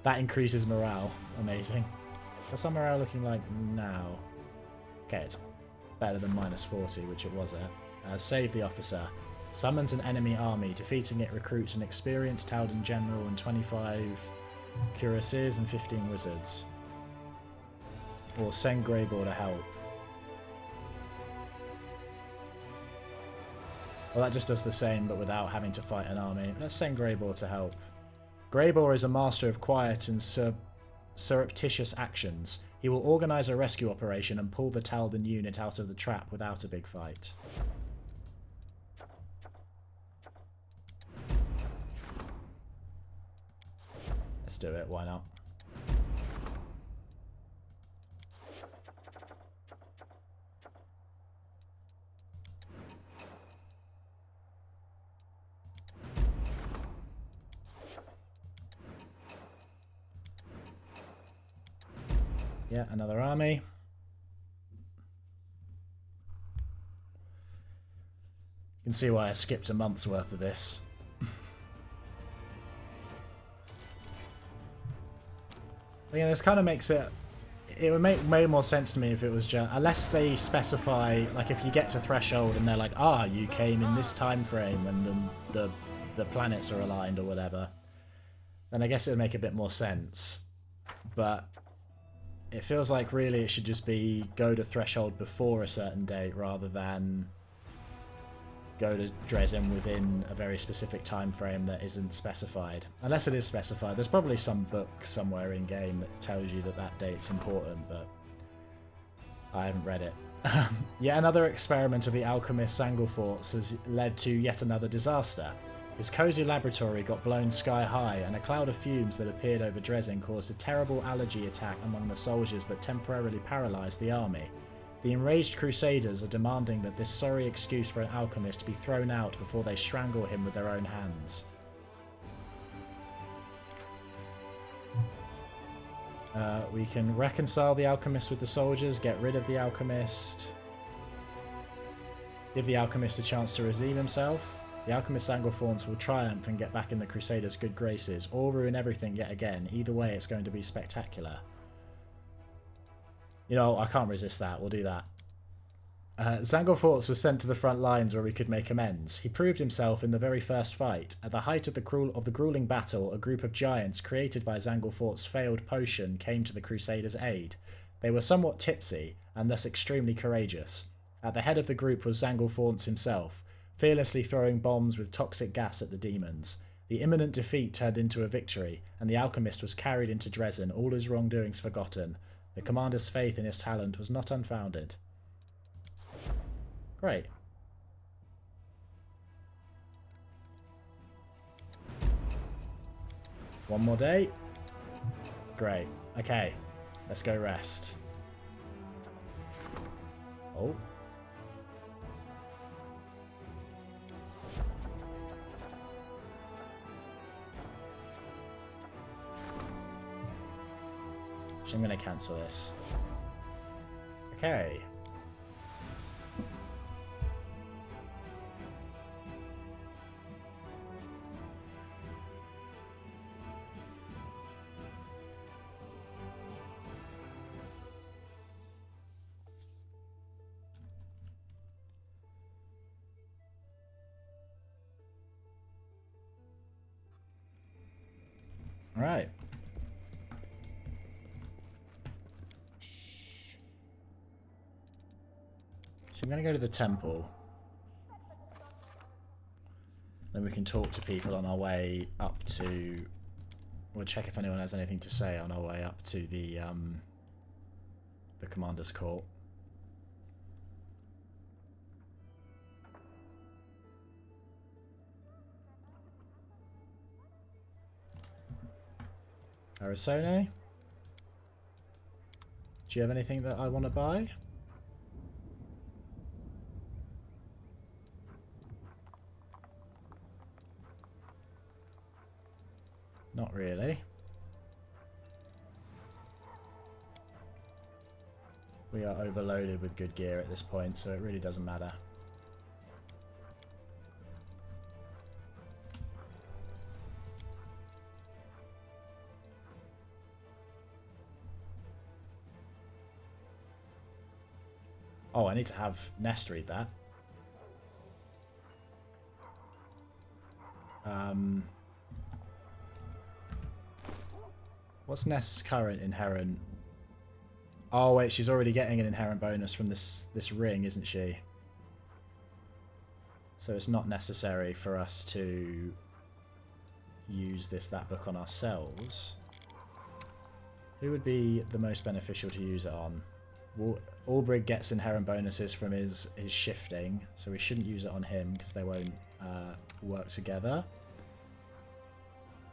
That increases morale. Amazing. What's our morale looking like now? Okay, it's better than -40, which it was at. Save the officer. Summons an enemy army. Defeating it recruits an experienced Taldan general and 25 cuirassiers and 15 wizards. Or send Greyball to help. Well, that just does the same, but without having to fight an army. Let's send Greyball to help. Greyball is a master of quiet and surreptitious actions. He will organise a rescue operation and pull the Taldan unit out of the trap without a big fight. Let's do it, why not? Yeah, another army. You can see why I skipped a month's worth of this. Yeah, this kind of makes it... It would make way more sense to me if it was just... Unless they specify, like if you get to threshold and they're like, ah, you came in this time frame when the planets are aligned or whatever, then I guess it would make a bit more sense. But it feels like really it should just be go to threshold before a certain date rather than go to Dresden within a very specific time frame that isn't specified. Unless it is specified. There's probably some book somewhere in game that tells you that that date's important, but I haven't read it. Yet another experiment of the alchemist Zanglforts has led to yet another disaster. His cozy laboratory got blown sky high, and a cloud of fumes that appeared over Dresden caused a terrible allergy attack among the soldiers that temporarily paralysed the army. The enraged crusaders are demanding that this sorry excuse for an alchemist be thrown out before they strangle him with their own hands. We can reconcile the alchemist with the soldiers, get rid of the alchemist, give the alchemist a chance to redeem himself. The alchemist Zanglforts will triumph and get back in the crusaders' good graces, or ruin everything yet again. Either way, it's going to be spectacular. You know, I can't resist that. We'll do that. Zanglforts was sent to the front lines where we could make amends. He proved himself in the very first fight. At the height of the grueling battle, a group of giants created by Zanglforts' failed potion came to the Crusaders' aid. They were somewhat tipsy, and thus extremely courageous. At the head of the group was Zanglforts himself, fearlessly throwing bombs with toxic gas at the demons. The imminent defeat turned into a victory, and the alchemist was carried into Dresden, all his wrongdoings forgotten. The commander's faith in his talent was not unfounded. Great. One more day. Great. Okay. Let's go rest. Oh. I'm going to cancel this. Okay. All right. So I'm going to go to the temple. Then we can talk to people on our way up to... We'll check if anyone has anything to say on our way up to the commander's court. Arisone? Do you have anything that I want to buy? Not really. We are overloaded with good gear at this point, so it really doesn't matter. Oh, I need to have Nest read that. What's Nest's current inherent? Oh wait, she's already getting an inherent bonus from this ring, isn't she? So it's not necessary for us to use that book on ourselves. Who would be the most beneficial to use it on? Albrig gets inherent bonuses from his shifting, so we shouldn't use it on him because they won't work together.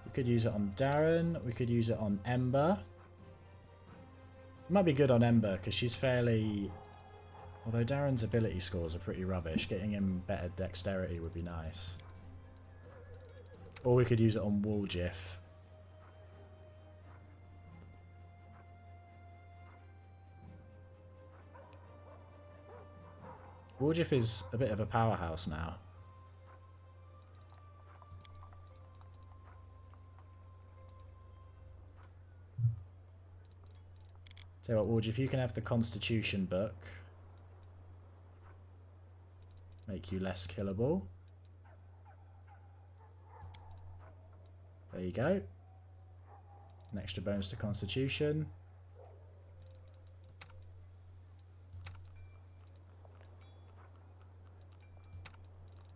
We could use it on Darren. We could use it on Ember. It might be good on Ember because she's fairly... Although Darren's ability scores are pretty rubbish, getting him better dexterity would be nice. Or we could use it on Woolgif. Woolgif is a bit of a powerhouse now. Tell you what, Woolgif, you can have the Constitution book. Make you less killable. There you go. An extra bonus to Constitution.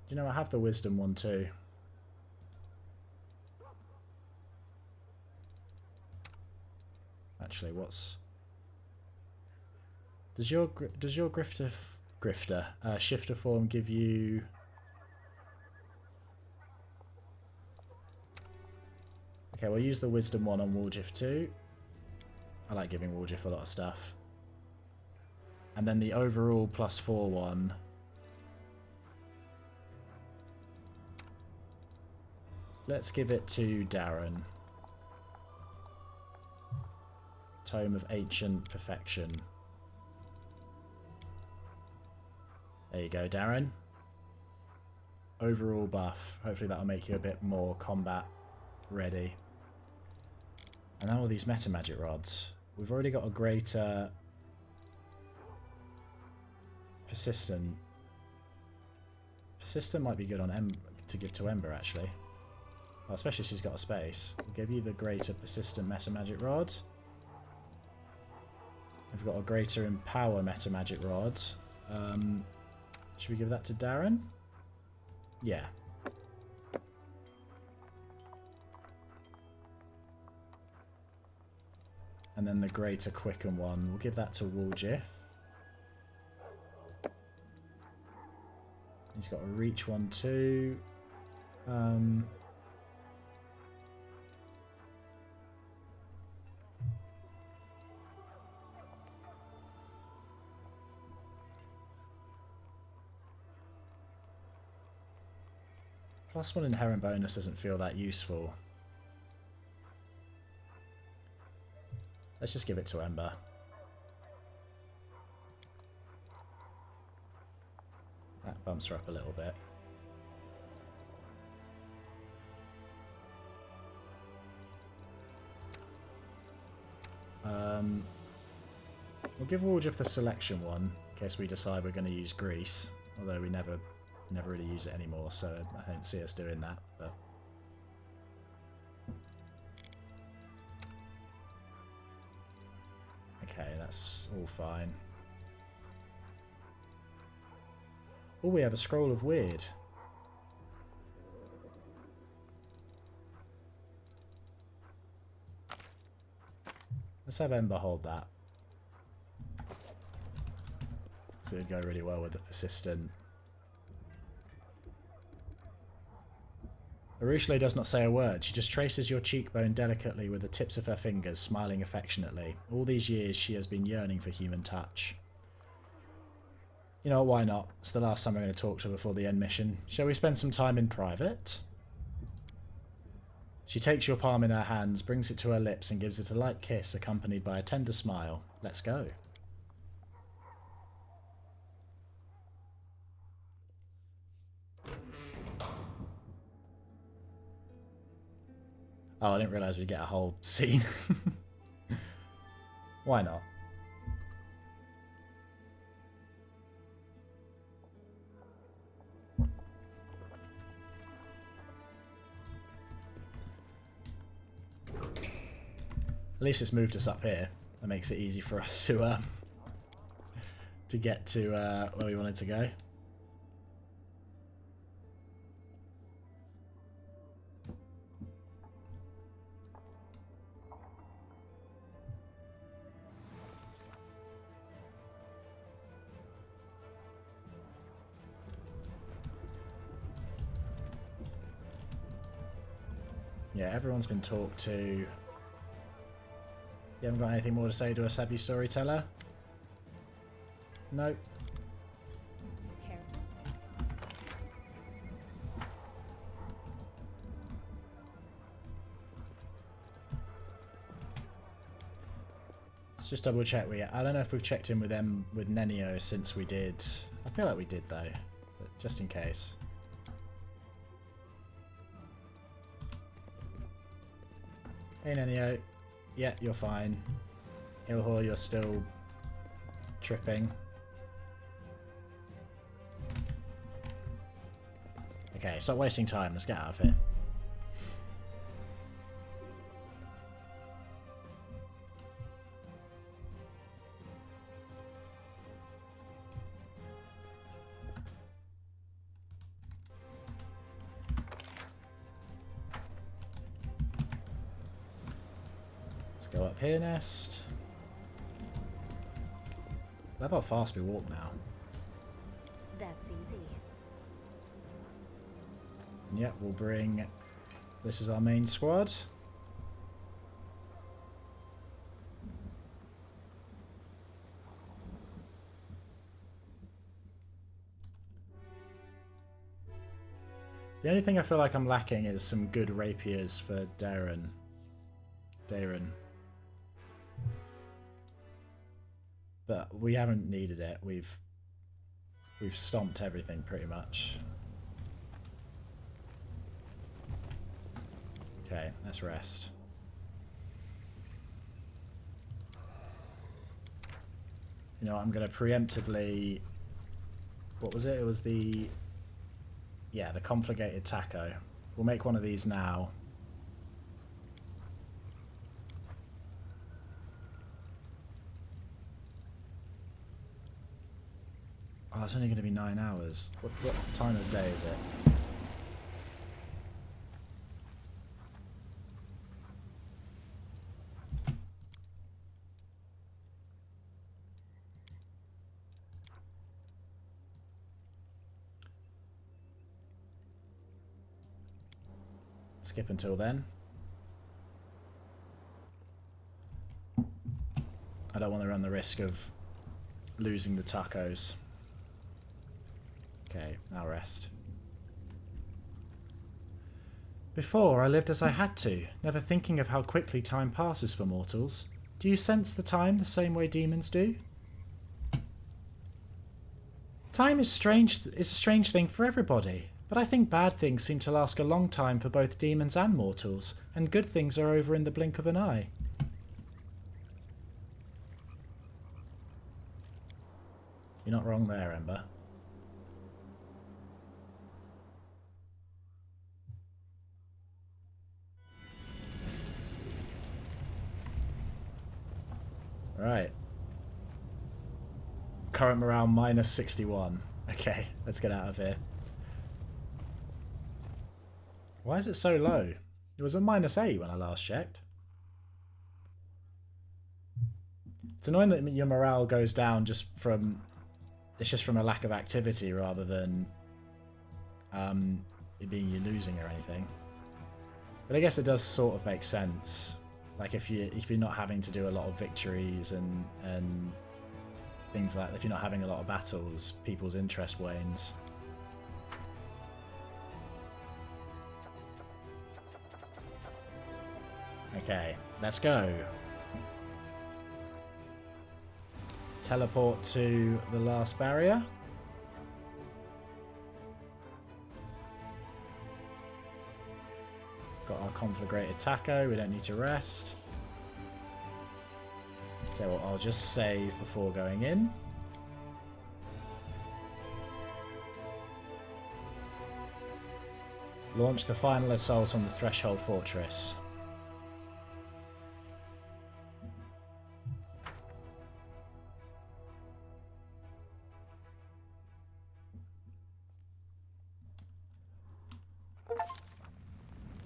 You know, I have the Wisdom one too. Actually, what's... Does your shifter form give you... Okay, we'll use the Wisdom one on Woolgif too. I like giving Woolgif a lot of stuff. And then the overall +4 one. Let's give it to Darren. Tome of Ancient Perfection. There you go, Darren. Overall buff. Hopefully that'll make you a bit more combat ready. And now all these meta magic rods. We've already got a greater persistent. Persistent might be good on to give to Ember actually. Well, especially if she's got a space. We'll give you the greater persistent meta magic rod. We've got a greater empower meta magic rod. Should we give that to Darren? Yeah. And then the greater quicken one, we'll give that to Woolgif. He's got a reach one too. +1 inherent bonus doesn't feel that useful. Let's just give it to Ember. That bumps her up a little bit. We'll give Woolgif the selection one in case we decide we're going to use Grease, although we never really use it anymore, so I don't see us doing that. But okay, that's all fine. Oh, we have a Scroll of Weird. Let's have Ember hold that. So it'd go really well with the persistent. Arushale does not say a word. She just traces your cheekbone delicately with the tips of her fingers, smiling affectionately. All these years she has been yearning for human touch. You know, why not? It's the last time we're going to talk to her before the end mission. Shall we spend some time in private? She takes your palm in her hands, brings it to her lips and gives it a light kiss accompanied by a tender smile. Let's go. Oh, I didn't realise we'd get a whole scene. Why not? At least it's moved us up here. That makes it easy for us to get to where we wanted to go. Yeah, everyone's been talked to. You haven't got anything more to say to us, have you, storyteller? Nope. Let's just double check. I don't know if we've checked in with them with Nenio since we did. I feel like we did though, but just in case. Hey Nenio. Yeah, you're fine. Ilhor, you're still tripping. Okay, stop wasting time. Let's get out of here. Go up here, Nest. Love how fast we walk now. That's easy. Yep, we'll bring... This is our main squad. The only thing I feel like I'm lacking is some good rapiers for Darren. But we haven't needed it. We've stomped everything pretty much. Okay, let's rest. You know, I'm going to preemptively... What was it? It was the... Yeah, the conflagrated taco. We'll make one of these now. Oh, it's only going to be 9 hours. What time of day is it? Skip until then. I don't want to run the risk of losing the tacos. Okay, now rest. Before, I lived as I had to, never thinking of how quickly time passes for mortals. Do you sense the time the same way demons do? Time is a strange thing for everybody, but I think bad things seem to last a long time for both demons and mortals, and good things are over in the blink of an eye. You're not wrong there, Ember. Right. Current morale minus 61. Okay, let's get out of here. Why is it so low? It was a -8 when I last checked. It's annoying that your morale goes down just from... It's just from a lack of activity rather than it being you losing or anything. But I guess it does sort of make sense. Like if you're not having to do a lot of victories and things like that, if you're not having a lot of battles, people's interest wanes. Okay, let's go. Teleport to the last barrier. Got our conflagrated taco. We don't need to rest. So I'll just save before going in. Launch the final assault on the Threshold Fortress.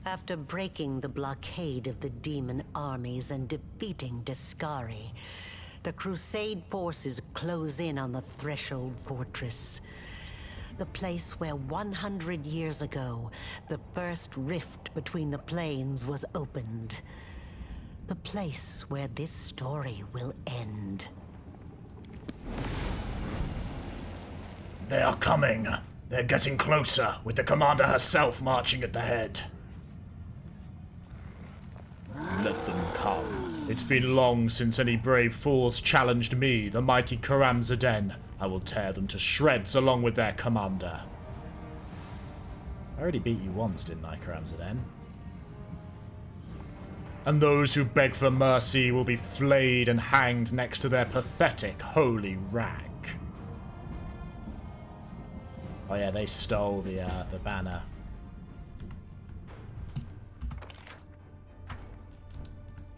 After breaking the blockade of the demon armies and defeating Discari, the crusade forces close in on the Threshold Fortress. The place where 100 years ago, the first rift between the planes was opened. The place where this story will end. They are coming. They're getting closer, with the commander herself marching at the head. Let them come. It's been long since any brave fools challenged me, the mighty Karamzaden. I will tear them to shreds along with their commander. I already beat you once, didn't I, Karamzaden? And those who beg for mercy will be flayed and hanged next to their pathetic holy rag. Oh yeah, they stole the banner.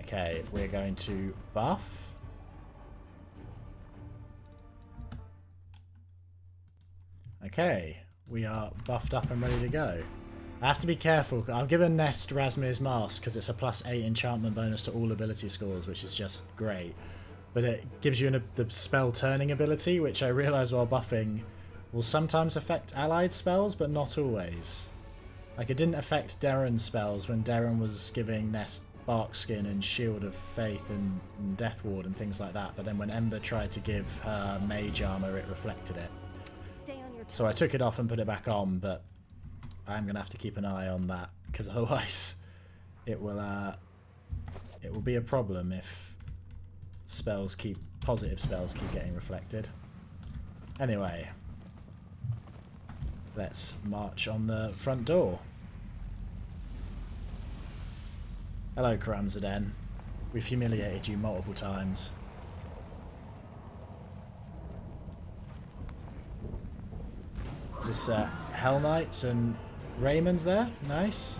Okay, we're going to buff. Okay, we are buffed up and ready to go. I have to be careful. I've given Nest Razmir's Mask because it's a +8 enchantment bonus to all ability scores, which is just great. But it gives you the spell turning ability, which I realise while buffing will sometimes affect allied spells, but not always. Like, it didn't affect Darren's spells when Darren was giving Nest Barkskin and Shield of Faith and Death Ward and things like that, but then when Ember tried to give her Mage Armor, it reflected it. Stay on your toes. So I took it off and put it back on, but I'm going to have to keep an eye on that, because otherwise it will be a problem if positive spells keep getting reflected. Anyway, let's march on the front door. Hello, Karamzaden. We've humiliated you multiple times. Is this Hell Knights and Raymond's there? Nice.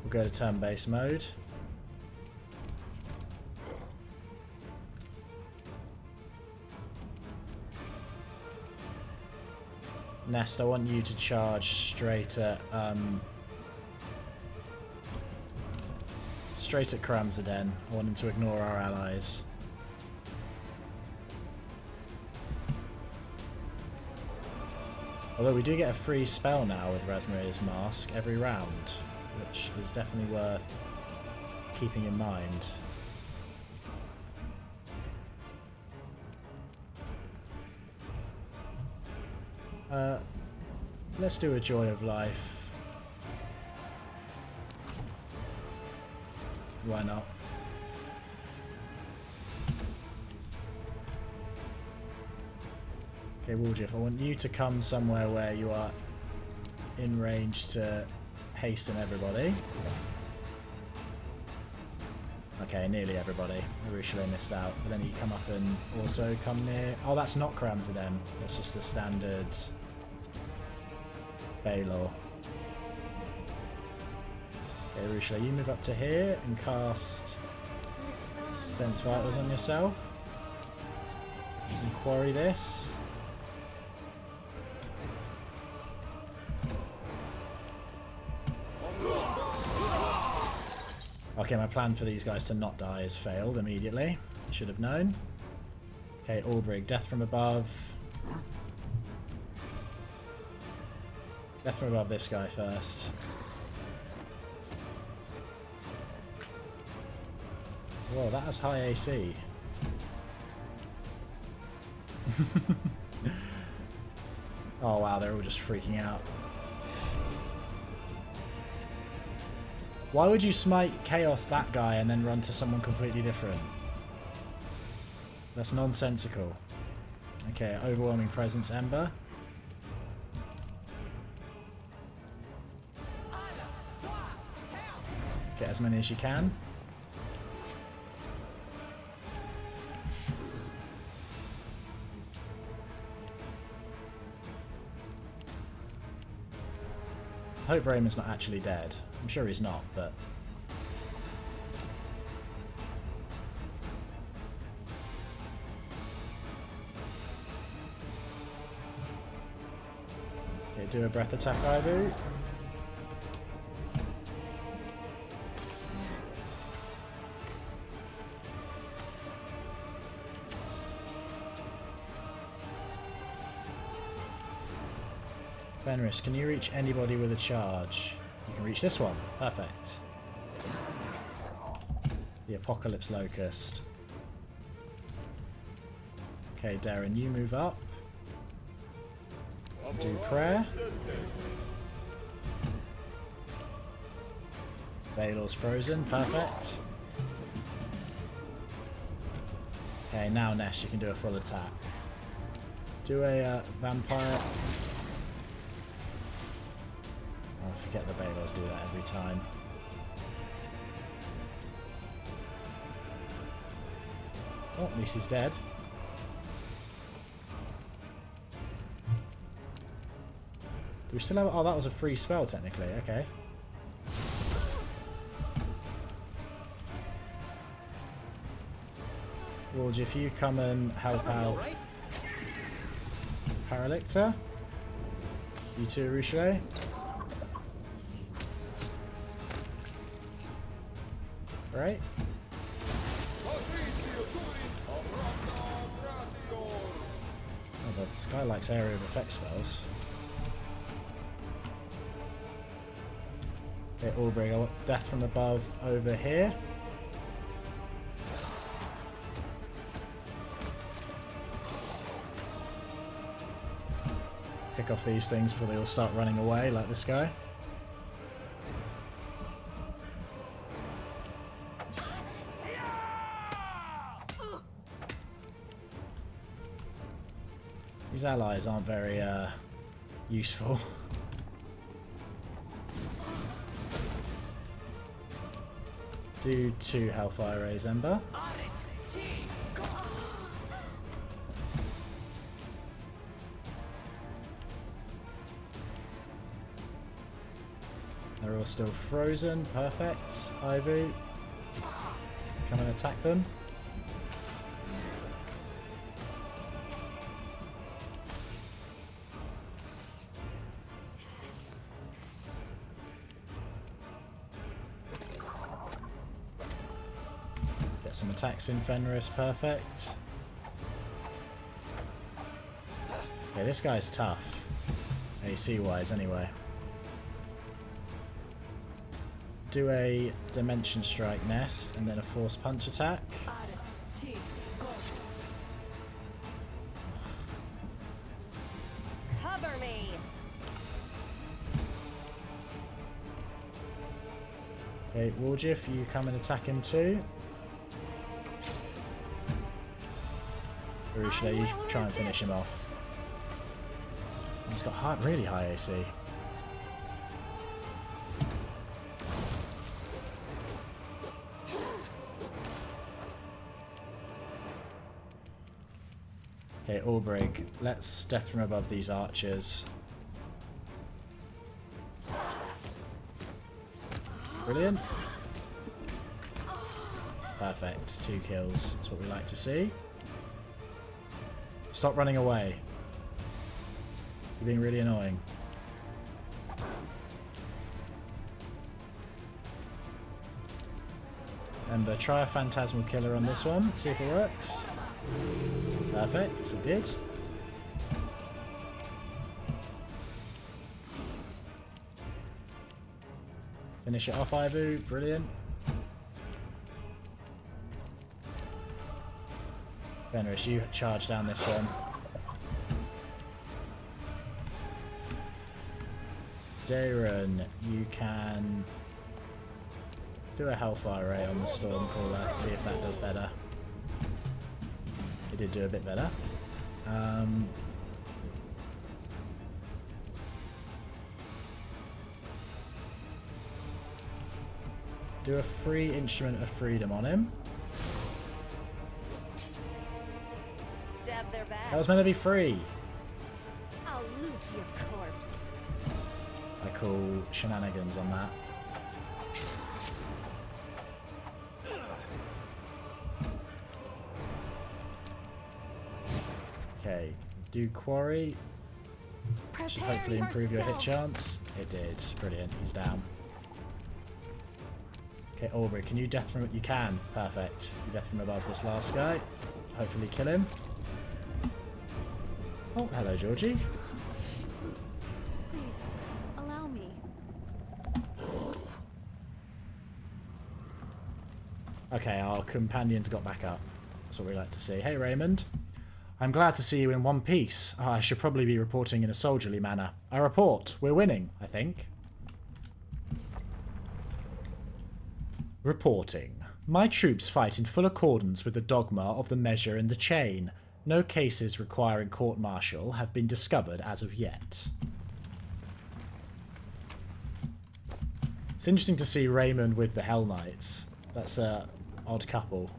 We'll go to turn-based mode. Nest, I want you to charge straight at Karamzaden. I want him to ignore our allies. Although we do get a free spell now with Razmir's Mask every round, which is definitely worth keeping in mind. Let's do a Joy of Life. Why not? Okay, Wooljiff, I want you to come somewhere where you are in range to hasten everybody. Okay, nearly everybody. Arushle missed out. But then you come up and also come near... Oh, that's not Karamzaden. That's just a standard Baylor. Okay, Arushle, you move up to here and cast Sense Vitals on yourself. You can quarry this. Okay, my plan for these guys to not die has failed immediately. Should have known. Okay, Albrig, Death from Above. Death from Above this guy first. Whoa, that has high AC. Oh wow, they're all just freaking out. Why would you smite Chaos that guy and then run to someone completely different? That's nonsensical. Okay, Overwhelming Presence, Ember. as many as you can. I hope Raymond's not actually dead. I'm sure he's not, but... Okay, do a breath attack, Ivy. Fenris, can you reach anybody with a charge? You can reach this one. Perfect. The Apocalypse Locust. Okay, Darren, you move up. Do prayer. Baelor's frozen. Perfect. Okay, now Ness, you can do a full attack. Do a vampire. I forget the Baelors do that every time. Oh, at least he's dead. Do we still have... Oh, that was a free spell, technically. Okay. Wolge, if you come and help out Paralicta. You too, Ruchelet. Right? Oh, this guy likes area of effect spells. Okay, Ulbrich, I want death from above over here. Pick off these things before they all start running away, like this guy. These allies aren't very useful. Do 2 Hellfire Rays, Ember. They're all still frozen. Perfect. Ivy, come and attack them. Get some attacks in Fenris. Perfect. Okay, this guy's tough. AC wise, anyway. Do a Dimension Strike Nest and then a Force Punch attack. Cover me. Okay, Warjif, you come and attack him too. Urusha, you try and finish him off. He's got really high AC. Okay, Ulbrich, let's death from above these archers. Brilliant. Perfect, 2 kills. That's what we like to see. Stop running away. You're being really annoying. Ember, try a Phantasmal Killer on this one. See if it works. Perfect, it did. Finish it off, Ivu. Brilliant. Fenris, you charge down this one. Darren, you can do a Hellfire Ray on the Stormcaller, see if that does better. It did do a bit better. Do a free Instrument of Freedom on him. Stab their backs. That was meant to be free. I'll loot your corpse. I call shenanigans on that. Okay, do quarry. Should hopefully improve your hit chance. It did. Brilliant. He's down. Okay, Aubrey, can you death from... You can. Perfect. You death from above this last guy. Hopefully kill him. Oh, hello, Georgie. Please, allow me. Okay, our companions got back up. That's what we like to see. Hey, Raymond. I'm glad to see you in one piece. I should probably be reporting in a soldierly manner. I report. We're winning, I think. Reporting. My troops fight in full accordance with the dogma of the measure and the chain. No cases requiring court-martial have been discovered as of yet. It's interesting to see Raymond with the Hell Knights. That's a odd couple.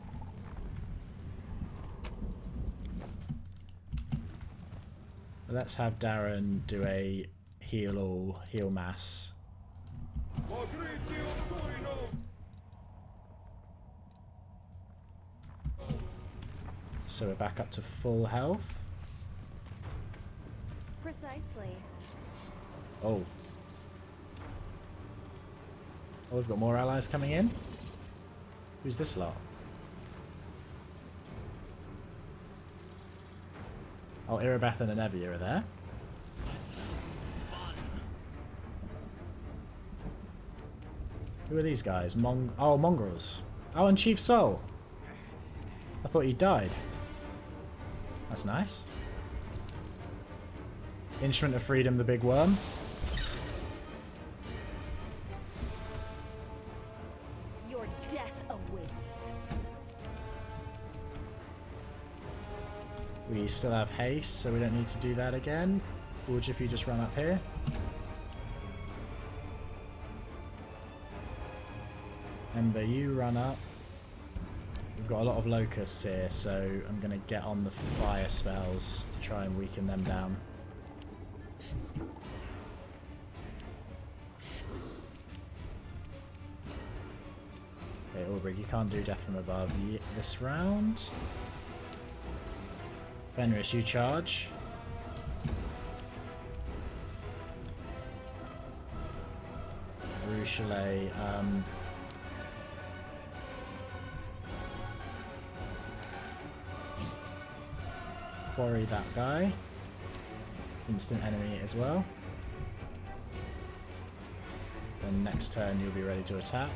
Let's have Darren do a heal all, heal mass. So we're back up to full health. Precisely. Oh. Oh, we've got more allies coming in. Who's this lot? Oh, Irabethan and Evia are there. Who are these guys? Oh, mongrels. Oh, and Chief Soul. I thought he died. That's nice. Instrument of Freedom, the big worm. Your death awaits. We still have haste, so we don't need to do that again. Would if you just run up here? Ember, you run up. We've got a lot of locusts here, so I'm going to get on the fire spells to try and weaken them down. Okay, Ulbrich, you can't do death from above this round. Fenris, you charge. Ruchelet, quarry that guy. Instant enemy as well. Then next turn you'll be ready to attack.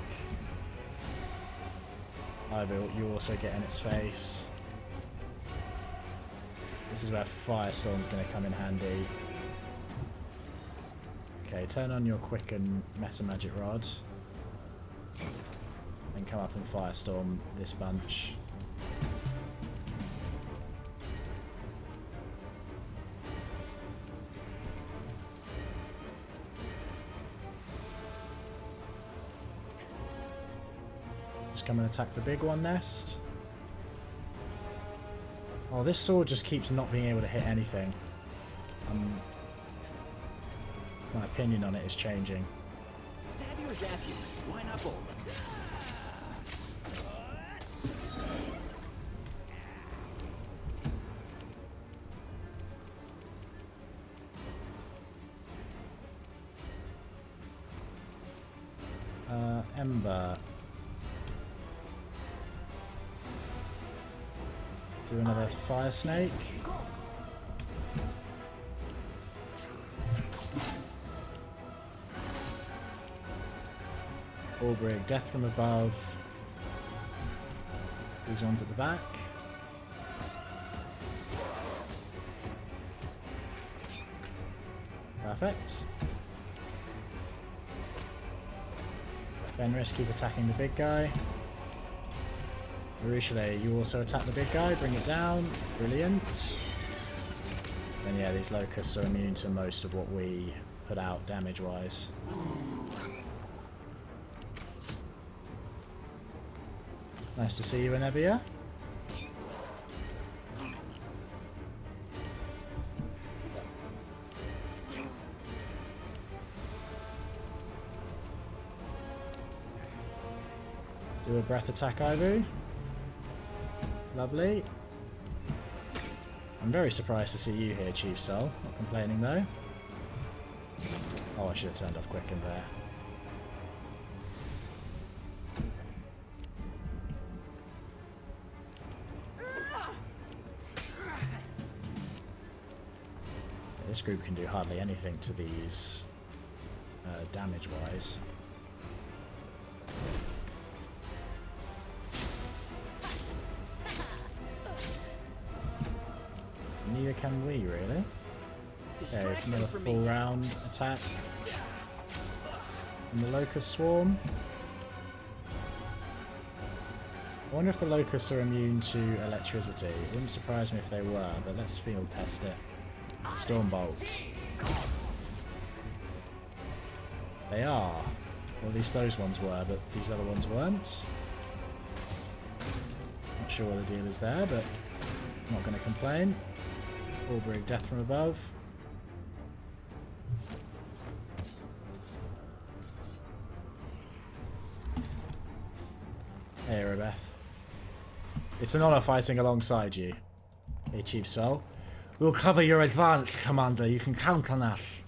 Ivy, you also get in its face. This is where Firestorm's going to come in handy. Okay, turn on your Quicken Meta Magic Rod. And come up and Firestorm this bunch. Just come and attack the big one nest. Oh, this sword just keeps not being able to hit anything. My opinion on it is changing. Stab you or zap you? Why not both? Ember. Do another fire snake. Ulbrich, death from above. These ones at the back. Perfect. Fenris, keep attacking the big guy. Ruchelet, you also attack the big guy, bring it down. Brilliant. And yeah, these locusts are immune to most of what we put out damage-wise. Nice to see you, Anevia. Do a breath attack, Ivy. Lovely. I'm very surprised to see you here, Chief Soul. Not complaining though. Oh, I should have turned off Quicken there. This group can do hardly anything to these damage-wise. Neither can we, really. Okay, another full round attack. And the Locust Swarm. I wonder if the Locusts are immune to electricity. It wouldn't surprise me if they were, but let's field test it. Stormbolt. They are. Or at least those ones were, but these other ones weren't. Not sure what the deal is there, but I'm not going to complain. Albrig, death from above. Hey, Rebeth. It's an honor fighting alongside you. Hey, Chief Soul. We'll cover your advance, Commander. You can count on us.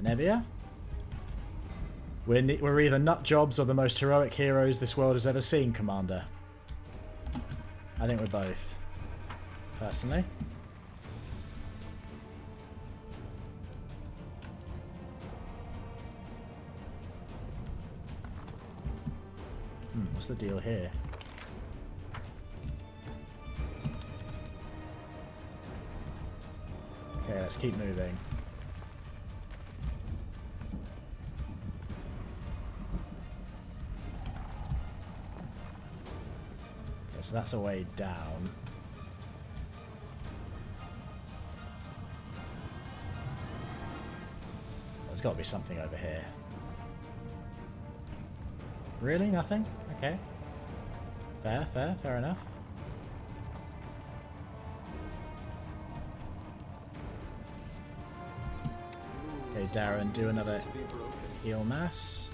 Anevia? We're either nut jobs or the most heroic heroes this world has ever seen, Commander. I think we're both. Personally. What's the deal here? Okay, let's keep moving. Okay, so that's a way down. There's got to be something over here. Really? Nothing? Okay. Fair enough. Okay, Darren, do another heal mass.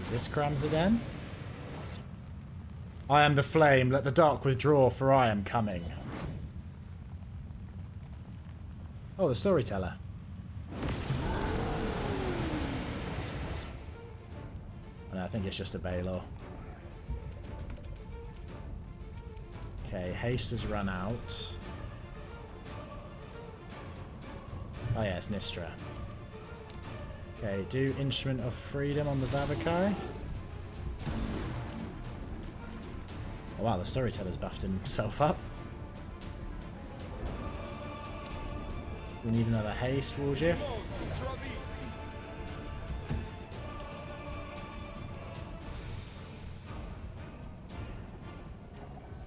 Is this Kramzaden? I am the flame, let the dark withdraw, for I am coming. Oh, the storyteller. No, I think it's just a Baylor. Okay, haste has run out. Oh yeah, it's Nistra. Okay, do Instrument of Freedom on the Vavakai. Oh wow, the storyteller's buffed himself up. We need another haste, Warjiff.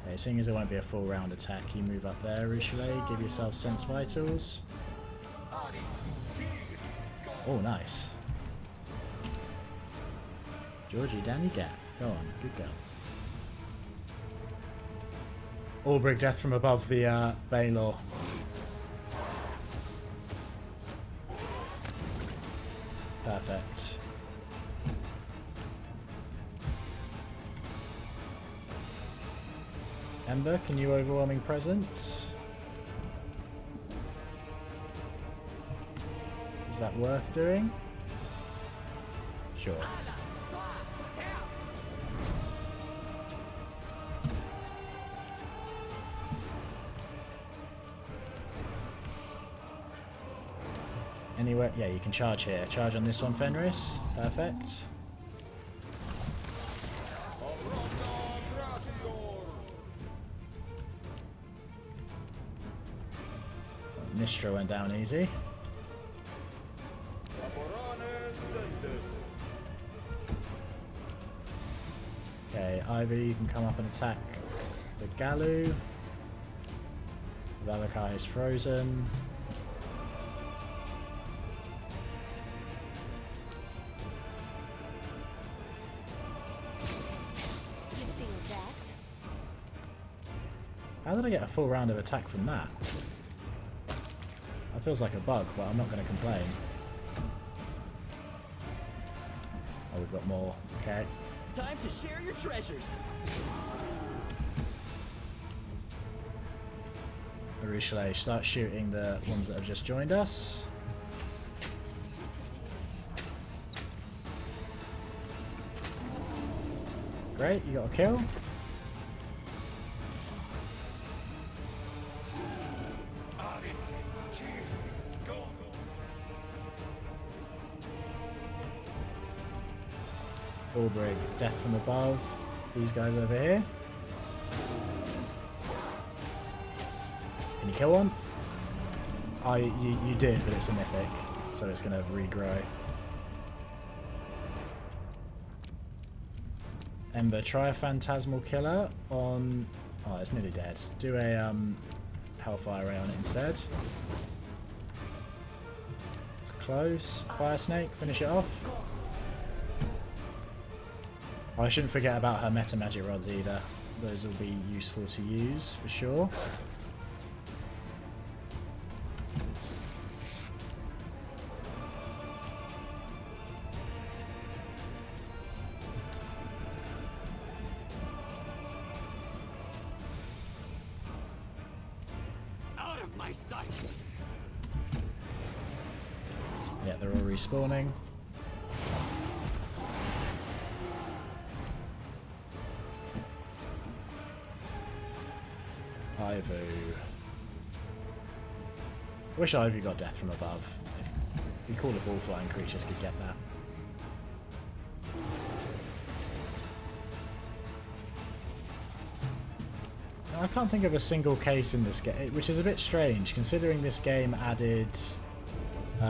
Okay, seeing as it won't be a full round attack, you move up there, Ruchelet, give yourself Sense Vitals. Oh, nice. Georgie, down you get. Go on, good girl. Albrig, death from above the Baylor. Perfect. Ember, can you Overwhelming Presence? Is that worth doing? Sure. Anywhere? Yeah, you can charge here. Charge on this one, Fenris. Perfect. Nistra went down easy. Ivy, you can come up and attack the Galu. Valakai is frozen. You feel that? How did I get a full round of attack from that? That feels like a bug, but I'm not going to complain. Oh, we've got more. Okay. Time to share your treasures. Urushalay, start shooting the ones that have just joined us. Great, you got a kill. Bullbrig, death from above. These guys over here. Can you kill one? Oh, you did, but it's a mythic, so it's going to regrow. Ember, try a phantasmal killer on... Oh, it's nearly dead. Do a hellfire ray on it instead. It's close. Fire snake, finish it off. Oh, I shouldn't forget about her meta magic rods either. Those will be useful to use for sure. Out of my sight. Yeah, they're all respawning. Ivu. Wish Ivu got death from above. It'd be cool if all flying creatures could get that. I can't think of a single case in this game, which is a bit strange considering this game added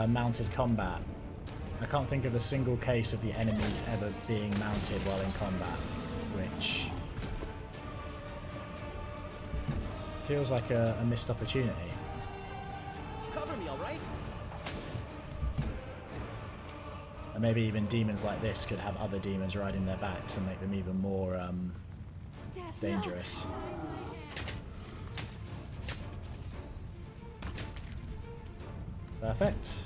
mounted combat. I can't think of a single case of the enemies ever being mounted while in combat, which feels like a missed opportunity. Cover me, all right? And maybe even demons like this could have other demons riding their backs and make them even more dangerous. Perfect.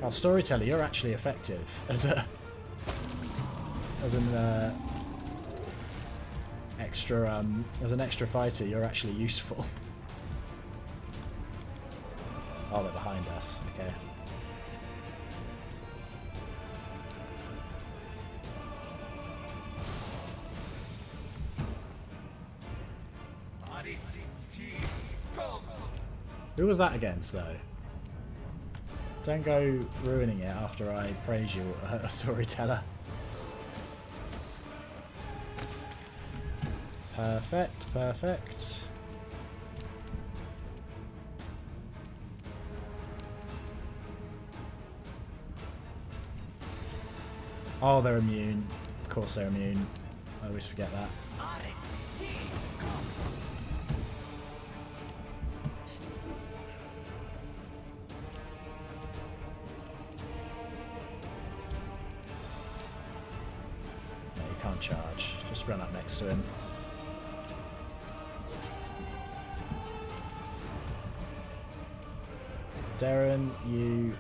Well, storyteller, you're actually effective as an extra fighter. You're actually useful. Oh, they're behind us. Okay. Who was that against, though? Don't go ruining it after I praise you, a storyteller. Perfect, perfect. Oh, they're immune. Of course they're immune. I always forget that. No, you can't charge. Just run up next to him. Darren, you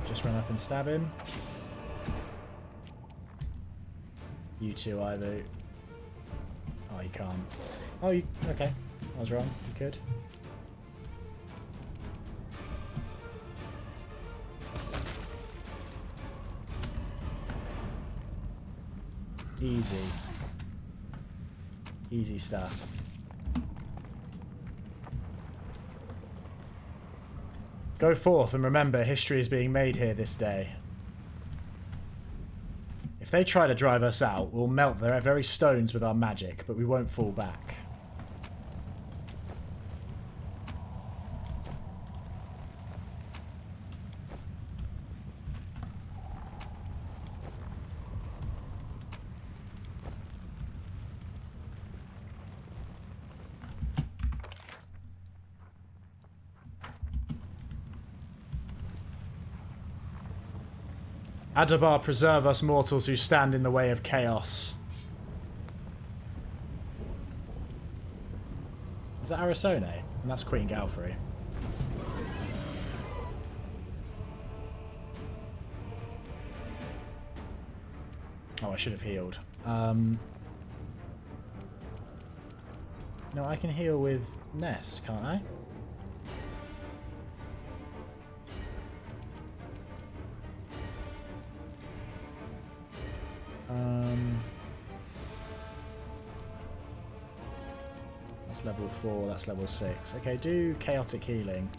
just run up and stab him. You too, Ivo. Oh, you can't. Oh, you... Okay. I was wrong. You could. Easy. Easy stuff. Go forth and remember, history is being made here this day. If they try to drive us out, we'll melt their very stones with our magic, but we won't fall back. Adabar, preserve us mortals who stand in the way of chaos. Is that Arisone? And that's Queen Galfrey. Oh, I should have healed. No, I can heal with Nest, can't I? That's level 4, that's level 6. Okay, do chaotic healing.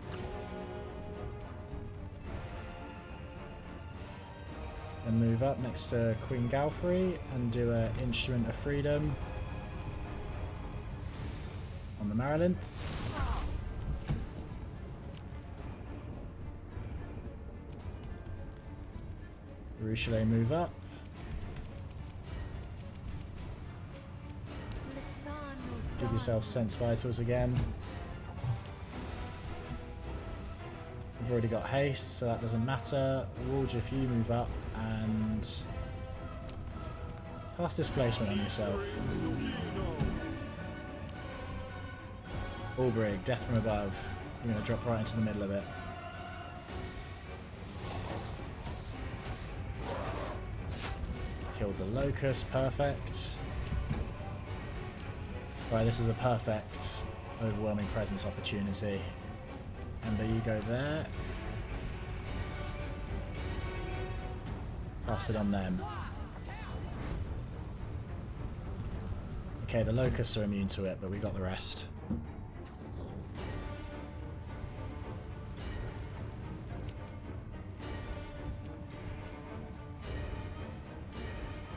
And move up next to Queen Galfrey and do an Instrument of Freedom on the Marilyn. Ruchelet, move up. Give yourself Sense Vitals again. We've already got haste, so that doesn't matter. Warge, if you move up and cast Displacement on yourself. Ulbrig, Death from Above. You're going to drop right into the middle of it. Killed the Locust, perfect. Right, this is a perfect overwhelming presence opportunity. Ember, you go there. Cast it on them. Okay, the Locusts are immune to it, but we got the rest.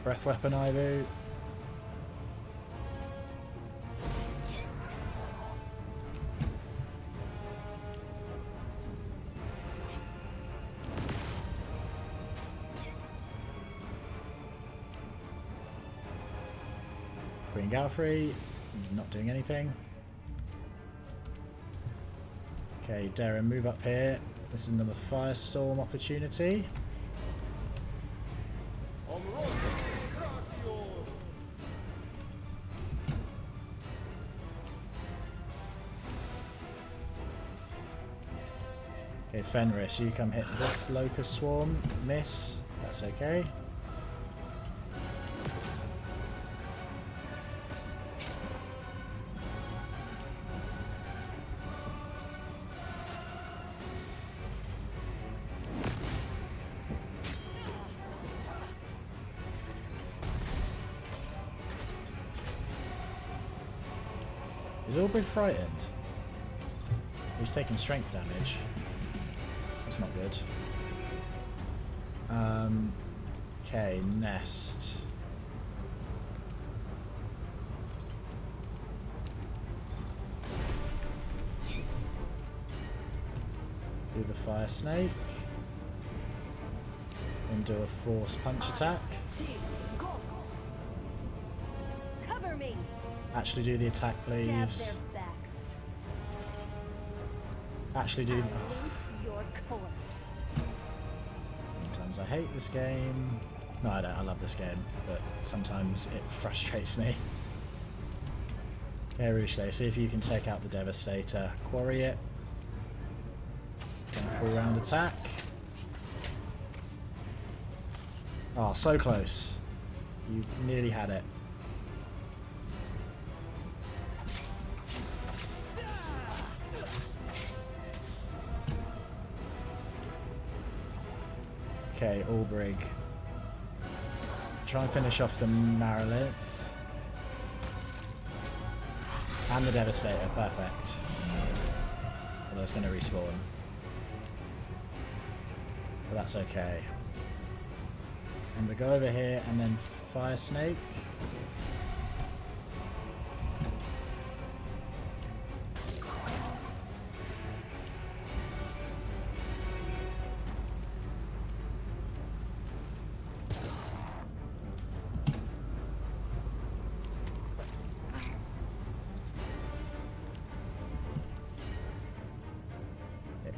Breath Weapon, Ivu. Queen Galfrey, not doing anything. Okay, Darren, move up here. This is another Firestorm opportunity. Okay, Fenris, you come hit this Locust Swarm. Miss. That's okay. Is Ulbrig frightened? He's taking strength damage. That's not good. Okay, Nest. Do the Fire Snake. And do a Force Punch attack. Cover me. Actually do the attack, please. Stab their backs. Actually do... Loot your corpse. Sometimes I hate this game. No, I don't. I love this game. But sometimes it frustrates me. Okay, Ruchelet, see if you can take out the Devastator. Quarry it. Full round attack. Oh, so close. You nearly had it. Okay, Ulbrig. Try and finish off the Marilith. And the Devastator, perfect. Although it's going to respawn. But that's okay. And we go over here and then Fire Snake.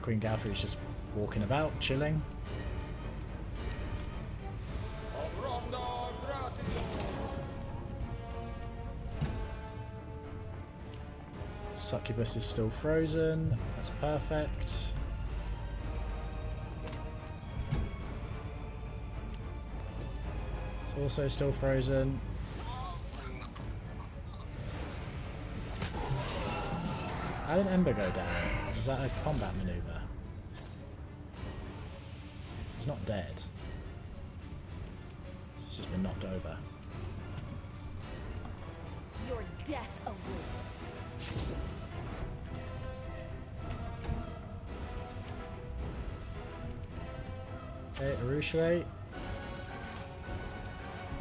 Queen Galfrey's just walking about, chilling. Succubus is still frozen. That's perfect. It's also still frozen. How did Ember go down? Is that a combat maneuver? He's not dead. He's just been knocked over. Your death awaits. Okay, Arushale.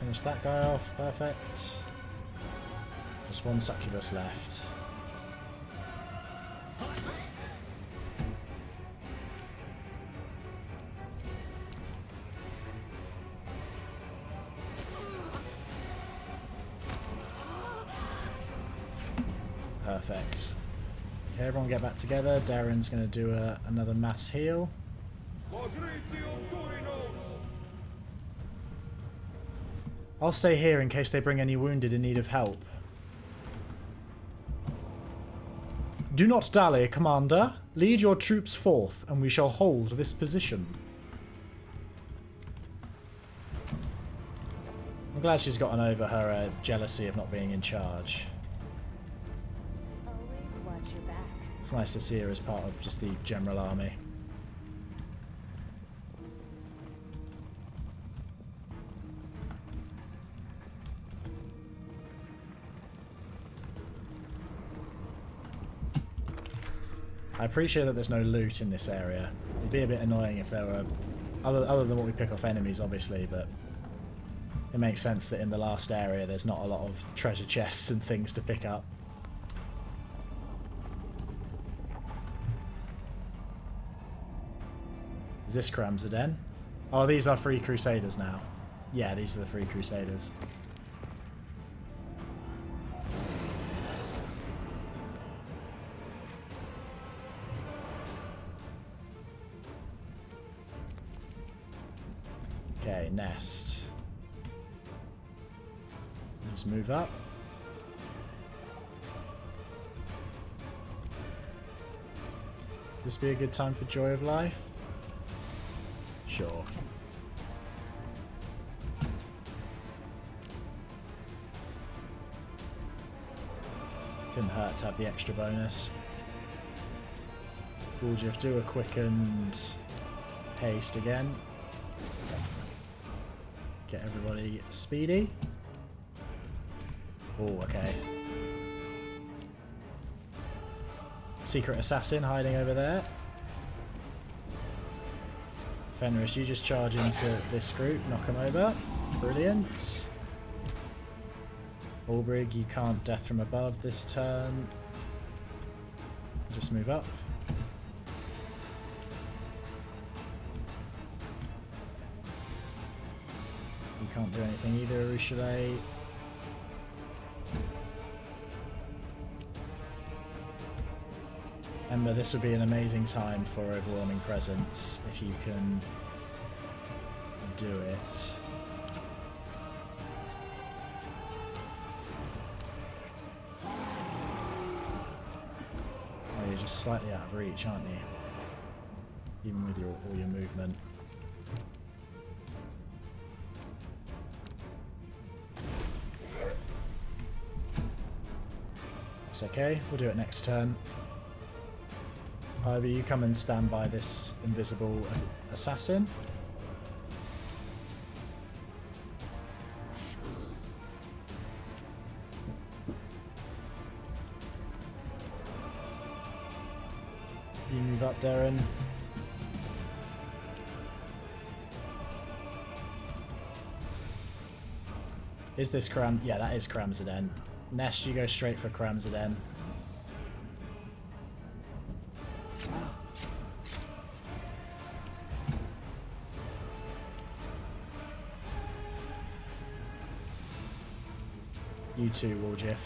Finish that guy off. Perfect. Just one Succubus left. Perfect. Okay, everyone get back together. Darren's going to do another mass heal. I'll stay here in case they bring any wounded in need of help. Do not dally, Commander. Lead your troops forth, and we shall hold this position. I'm glad she's gotten over her jealousy of not being in charge. Always watch your back. It's nice to see her as part of just the general army. I appreciate that there's no loot in this area. It'd be a bit annoying if there were, other than what we pick off enemies obviously, but it makes sense that in the last area there's not a lot of treasure chests and things to pick up. Is this Karamzaden? Oh, these are free Crusaders now. Yeah, these are the free Crusaders. Okay, nest. Let's move up. This be a good time for Joy of Life? Sure. Couldn't hurt to have the extra bonus. Would do a quickened haste again. Get everybody speedy. Oh, okay. Secret assassin hiding over there. Fenris, you just charge into this group, knock them over. Brilliant. Albrig, you can't death from above this turn. Just move up. You can't do anything either, Arushale. Ember, this would be an amazing time for Overwhelming Presence if you can do it. Oh, you're just slightly out of reach, aren't you? Even with all your movement. It's okay, we'll do it next turn. Ivy, you come and stand by this invisible assassin. You move up, Darren. Is this Karam? Yeah, that is Karamzaden. Nest, you go straight for Karamzaden. You too, Woljif.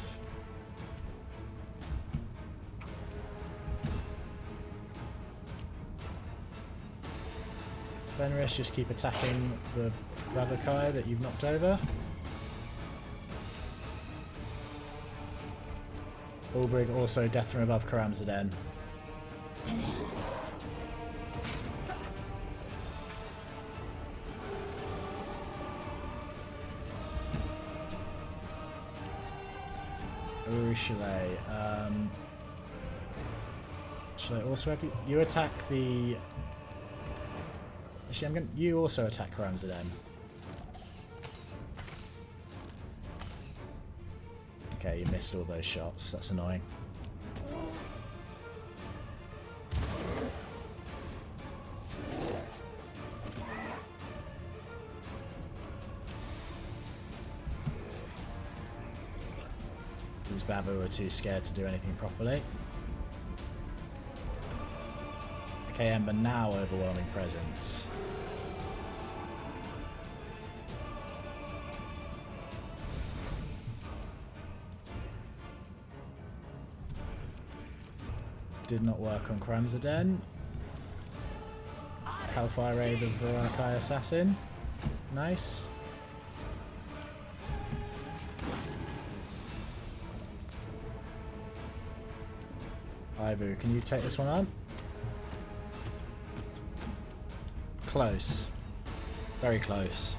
Fenris, just keep attacking the Ravakai that you've knocked over. Ulbrig also death from above Karamzaden. Urushale. Should I also have you attack the... Actually, you also attack Karamzaden. Okay, you missed all those shots. That's annoying. These Babu are too scared to do anything properly. Okay, Ember, now overwhelming presence. Did not work on Karamzaden. Hellfire Raid of Verakai Assassin. Nice. Ivu, can you take this one on? Close. Very close.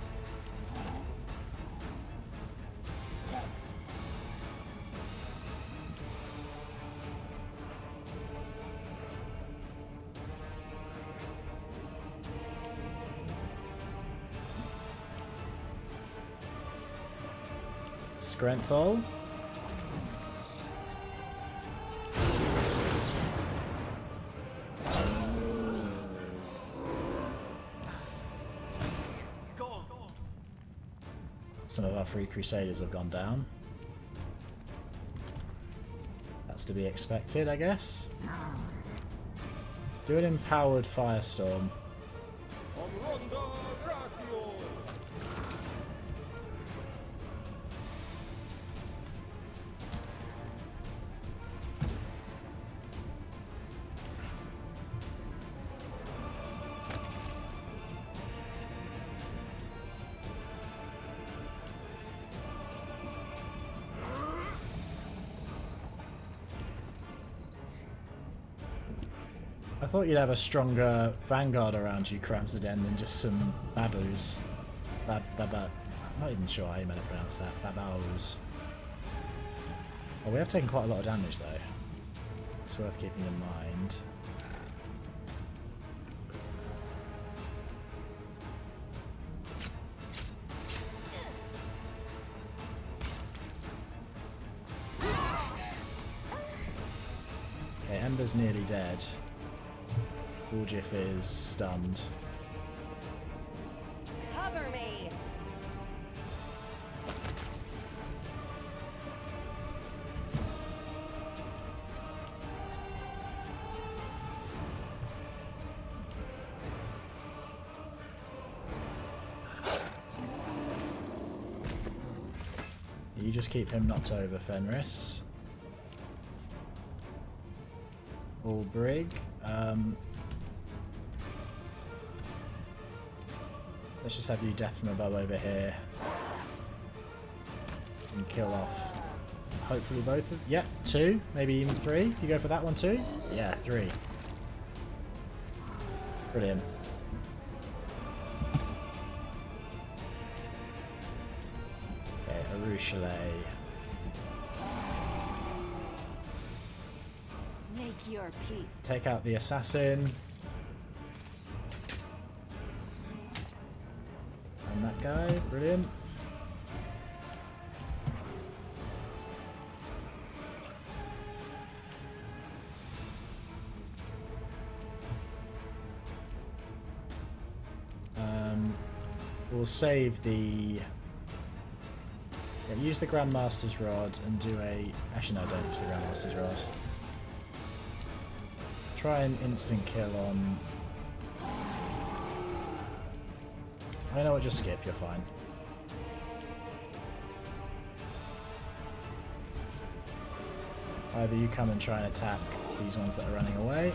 Skrenthal. Some of our free Crusaders have gone down. That's to be expected, I guess. Do an empowered Firestorm. I thought you'd have a stronger vanguard around you, Karamzaden, than just some babus. I'm not even sure how you meant to pronounce that. Babos. Oh, we have taken quite a lot of damage though. It's worth keeping in mind. Okay, Ember's nearly dead. Uljif is stunned. Cover me. You just keep him knocked over, Fenris. Ulbrig. Let's just have you death from above over here. And kill off hopefully both of... Yep, 2, maybe even 3. If you go for that one too? Yeah, 3. Brilliant. Okay, Arushale. Make your peace. Take out the assassin. And that guy, brilliant. We'll save the... Yeah, use the Grandmaster's Rod and do a... Actually no, don't use the Grandmaster's Rod. Try an instant kill on... I know what, just skip, you're fine. Either you come and try and attack these ones that are running away.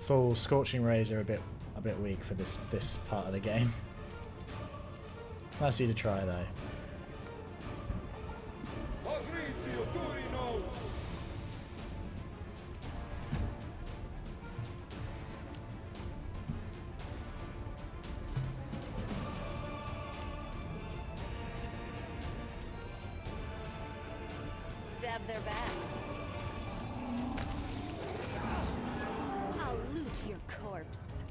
Full Scorching Rays are a bit weak for this part of the game. It's nice of you to try though. Stab their backs. I'll loot your corpse.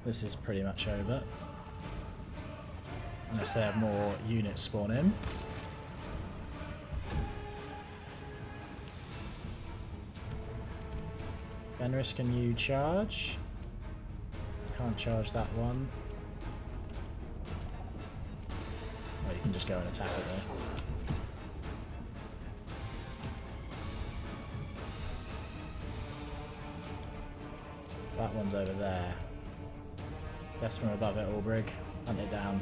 This is pretty much over. Unless they have more units spawn in. Fenris, can you charge? Can't charge that one. Oh, you can just go and attack it there. That one's over there. Death from above it, Albrig. Hunt it down.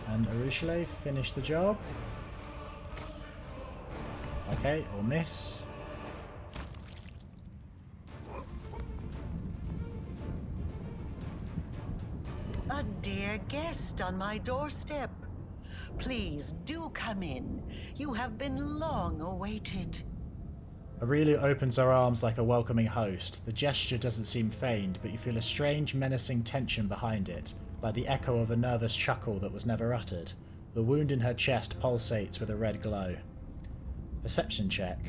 And Arushale, finish the job. Okay, or miss. A dear guest on my doorstep. Please do come in. You have been long awaited. Aurelio opens her arms like a welcoming host. The gesture doesn't seem feigned, but you feel a strange, menacing tension behind it, like the echo of a nervous chuckle that was never uttered. The wound in her chest pulsates with a red glow. Perception check.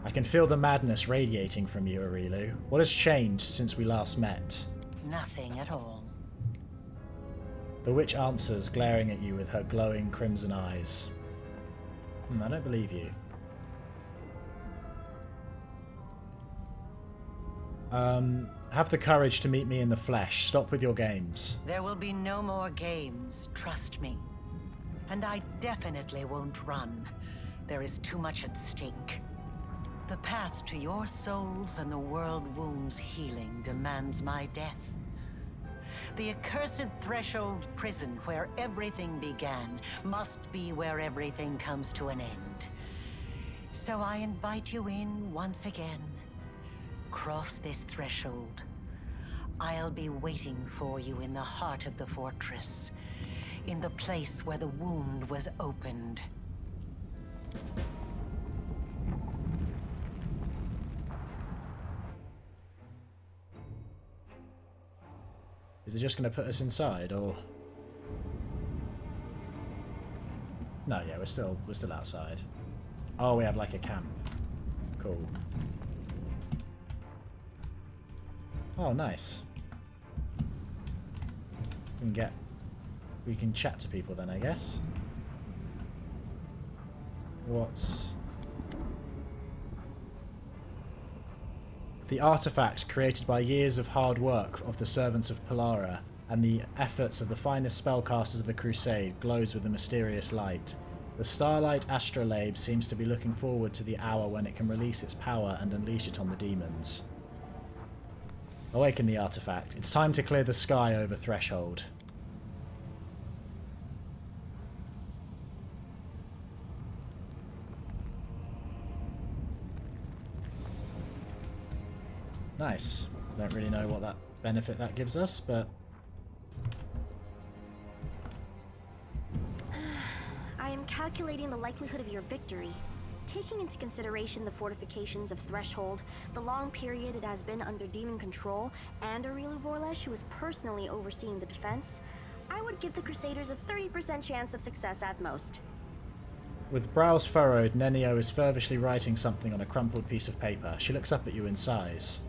I can feel the madness radiating from you, Aurelio. What has changed since we last met? Nothing at all. The witch answers, glaring at you with her glowing crimson eyes. I don't believe you. Have the courage to meet me in the flesh. Stop with your games. There will be no more games, trust me. And I definitely won't run. There is too much at stake. The path to your souls and the world wound's healing demands my death. The accursed threshold prison where everything began must be where everything comes to an end. So I invite you in once again. Cross this threshold. I'll be waiting for you in the heart of the fortress, in the place where the wound was opened. Is it just going to put us inside, or...? No, yeah, we're still outside. Oh, we have like a camp. Cool. Oh, nice. We can chat to people then, I guess. What's... The artifact, created by years of hard work of the servants of Polara and the efforts of the finest spellcasters of the Crusade, glows with a mysterious light. The Starlight Astrolabe seems to be looking forward to the hour when it can release its power and unleash it on the demons. Awaken the artifact. It's time to clear the sky over Threshold. Nice. Don't really know what that benefit that gives us, but... I am calculating the likelihood of your victory. Taking into consideration the fortifications of Threshold, the long period it has been under demon control, and Aurelio Vorlesh, who is personally overseeing the defense, I would give the Crusaders a 30% chance of success at most. With brows furrowed, Nenio is fervishly writing something on a crumpled piece of paper. She looks up at you in sighs.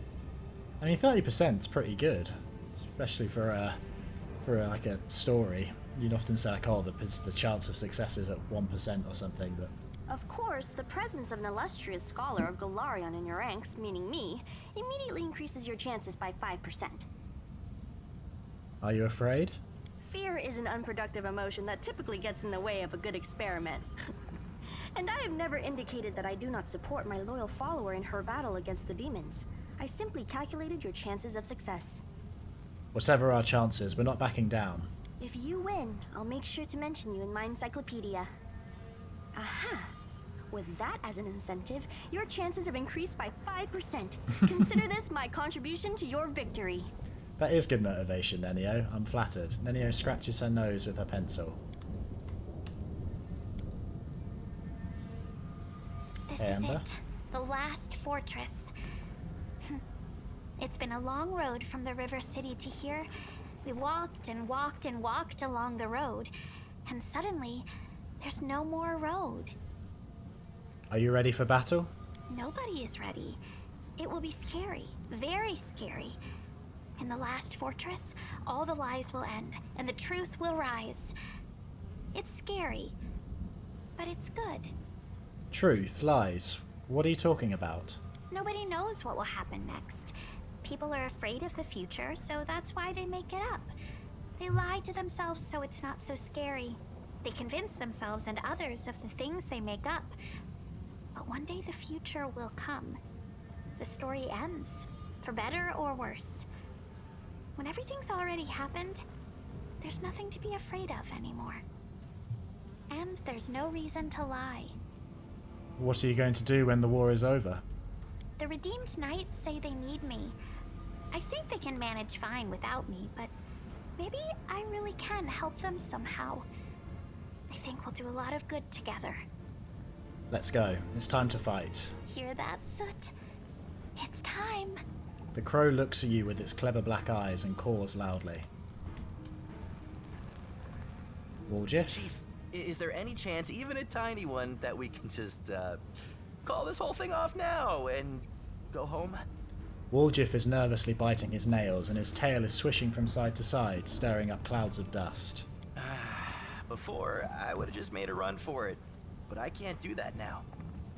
I mean, 30% is pretty good, especially for like a story. You'd often say like, oh, the chance of success is at 1% or something, but... Of course, the presence of an illustrious scholar of Golarion in your ranks, meaning me, immediately increases your chances by 5%. Are you afraid? Fear is an unproductive emotion that typically gets in the way of a good experiment. And I have never indicated that I do not support my loyal follower in her battle against the demons. I simply calculated your chances of success. Whatever our chances, we're not backing down. If you win, I'll make sure to mention you in my encyclopedia. Aha! With that as an incentive, your chances have increased by 5%. Consider this my contribution to your victory. That is good motivation, Nenio. I'm flattered. Nenio scratches her nose with her pencil. This Hey, is Amber. it. The last fortress. It's been a long road from the river city to here. We walked and walked and walked along the road, and suddenly, there's no more road. Are you ready for battle? Nobody is ready. It will be scary, very scary. In the last fortress, all the lies will end, and the truth will rise. It's scary, but it's good. Truth, lies. What are you talking about? Nobody knows what will happen next. People are afraid of the future, so that's why they make it up. They lie to themselves so it's not so scary. They convince themselves and others of the things they make up. But one day the future will come. The story ends, for better or worse. When everything's already happened, there's nothing to be afraid of anymore. And there's no reason to lie. What are you going to do when the war is over? The Redeemed Knights say they need me. I think they can manage fine without me, but maybe I really can help them somehow. I think we'll do a lot of good together. Let's go. It's time to fight. Hear that, Soot? It's time. The crow looks at you with its clever black eyes and caws loudly. Woljif? Chief, is there any chance, even a tiny one, that we can just, call this whole thing off now and go home? Woljif is nervously biting his nails and his tail is swishing from side to side, stirring up clouds of dust. Before, I would have just made a run for it, but I can't do that now.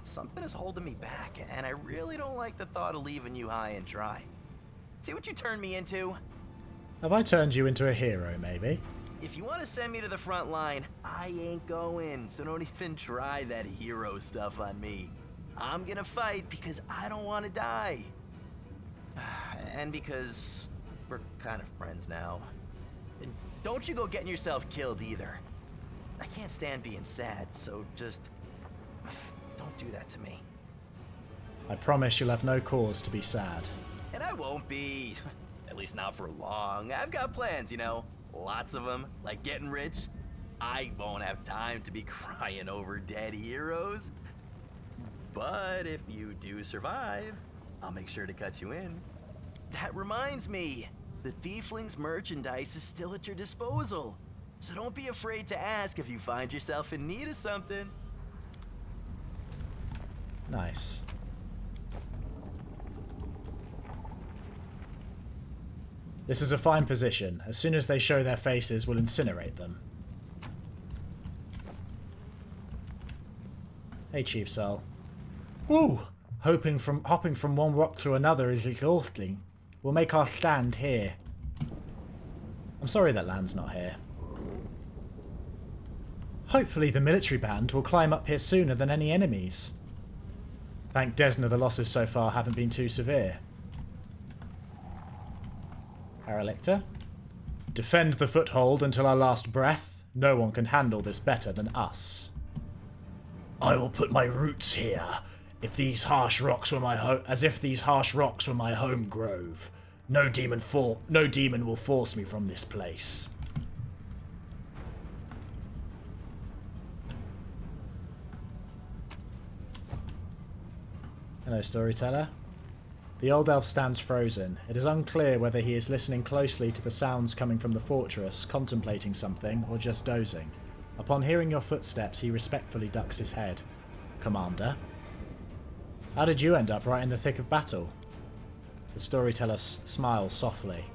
Something is holding me back, and I really don't like the thought of leaving you high and dry. See what you turned me into? Have I turned you into a hero, maybe? If you want to send me to the front line, I ain't going, so don't even try that hero stuff on me. I'm gonna fight because I don't want to die. And because we're kind of friends now. And don't you go getting yourself killed either. I can't stand being sad, so just don't do that to me. I promise you'll have no cause to be sad. And I won't be, at least not for long. I've got plans, you know, lots of them, like getting rich. I won't have time to be crying over dead heroes. But if you do survive, I'll make sure to cut you in. That reminds me, the Tiefling's merchandise is still at your disposal. So don't be afraid to ask if you find yourself in need of something. Nice. This is a fine position. As soon as they show their faces, we'll incinerate them. Hey, Chief Sol. Woo! Hopping from one rock to another is exhausting. We'll make our stand here. I'm sorry that Land's not here. Hopefully the military band will climb up here sooner than any enemies. Thank Desna the losses so far haven't been too severe. Aralictor. Defend the foothold until our last breath. No one can handle this better than us. I will put my roots here. If these harsh rocks were my home grove, no demon will force me from this place. Hello, storyteller. The old elf stands frozen. It is unclear whether he is listening closely to the sounds coming from the fortress, contemplating something, or just dozing. Upon hearing your footsteps, he respectfully ducks his head. Commander? How did you end up right in the thick of battle? The storyteller smiles softly.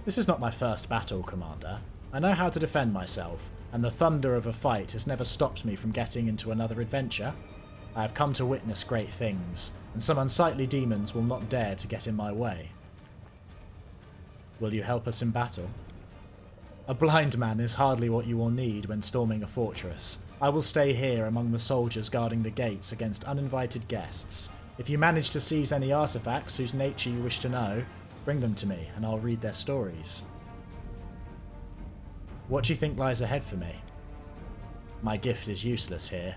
This is not my first battle, Commander. I know how to defend myself, and the thunder of a fight has never stopped me from getting into another adventure. I have come to witness great things, and some unsightly demons will not dare to get in my way. Will you help us in battle? A blind man is hardly what you will need when storming a fortress. I will stay here among the soldiers guarding the gates against uninvited guests. If you manage to seize any artifacts whose nature you wish to know, bring them to me and I'll read their stories. What do you think lies ahead for me? My gift is useless here.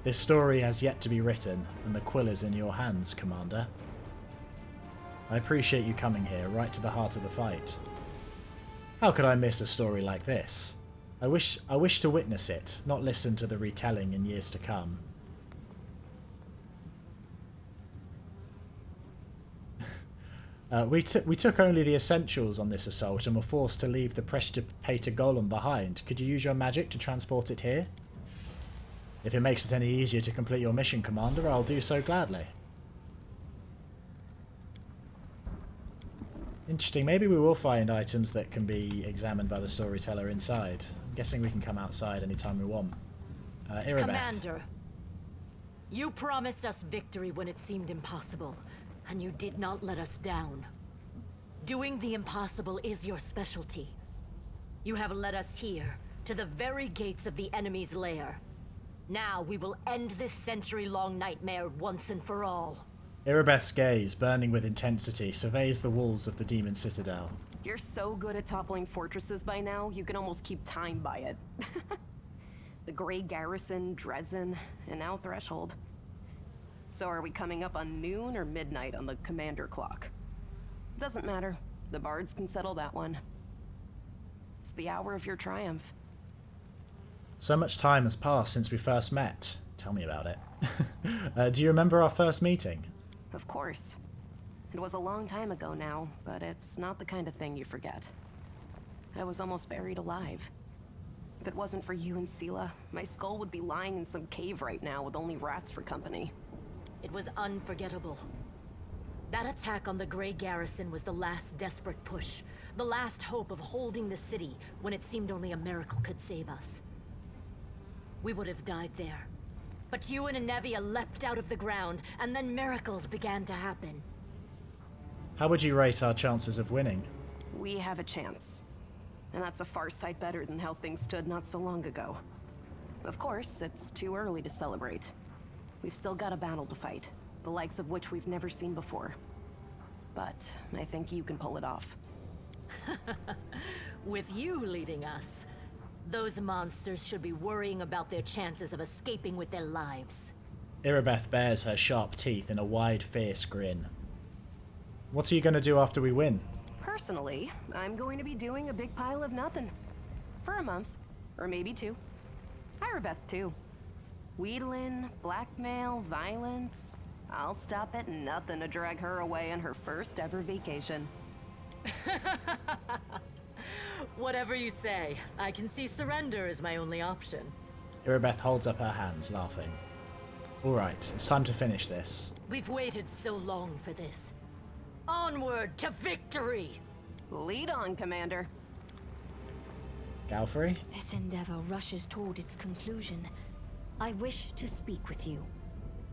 This story has yet to be written, and the quill is in your hands, Commander. I appreciate you coming here, right to the heart of the fight. How could I miss a story like this? I wish to witness it, not listen to the retelling in years to come. We took only the essentials on this assault and were forced to leave the precipitator golem behind. Could you use your magic to transport it here? If it makes it any easier to complete your mission, Commander, I'll do so gladly. Interesting. Maybe we will find items that can be examined by the storyteller inside. I'm guessing we can come outside anytime we want. Irabeth. Commander, you promised us victory when it seemed impossible, and you did not let us down. Doing the impossible is your specialty. You have led us here, to the very gates of the enemy's lair. Now we will end this century-long nightmare once and for all. Irabeth's gaze, burning with intensity, surveys the walls of the demon citadel. You're so good at toppling fortresses by now, you can almost keep time by it. The Grey Garrison, Dresden, and now Threshold. So are we coming up on noon or midnight on the commander clock? Doesn't matter. The bards can settle that one. It's the hour of your triumph. So much time has passed since we first met. Tell me about it. Do you remember our first meeting? Of course. It was a long time ago now, but it's not the kind of thing you forget. I was almost buried alive. If it wasn't for you and Sela, my skull would be lying in some cave right now with only rats for company. It was unforgettable. That attack on the Grey Garrison was the last desperate push, the last hope of holding the city when it seemed only a miracle could save us. We would have died there. But you and Anevia leapt out of the ground, and then miracles began to happen. How would you rate our chances of winning? We have a chance. And that's a far sight better than how things stood not so long ago. Of course, it's too early to celebrate. We've still got a battle to fight, the likes of which we've never seen before. But I think you can pull it off. With you leading us, those monsters should be worrying about their chances of escaping with their lives. Irabeth bares her sharp teeth in a wide, fierce grin. What are you going to do after we win? Personally, I'm going to be doing a big pile of nothing. For a month, or maybe 2. Irabeth too. Wheedling, blackmail, violence. I'll stop at nothing to drag her away on her first ever vacation. Whatever you say, I can see surrender is my only option. Irabeth holds up her hands, laughing. Alright, it's time to finish this. We've waited so long for this. Onward to victory! Lead on, Commander. Galfrey? This endeavor rushes toward its conclusion. I wish to speak with you.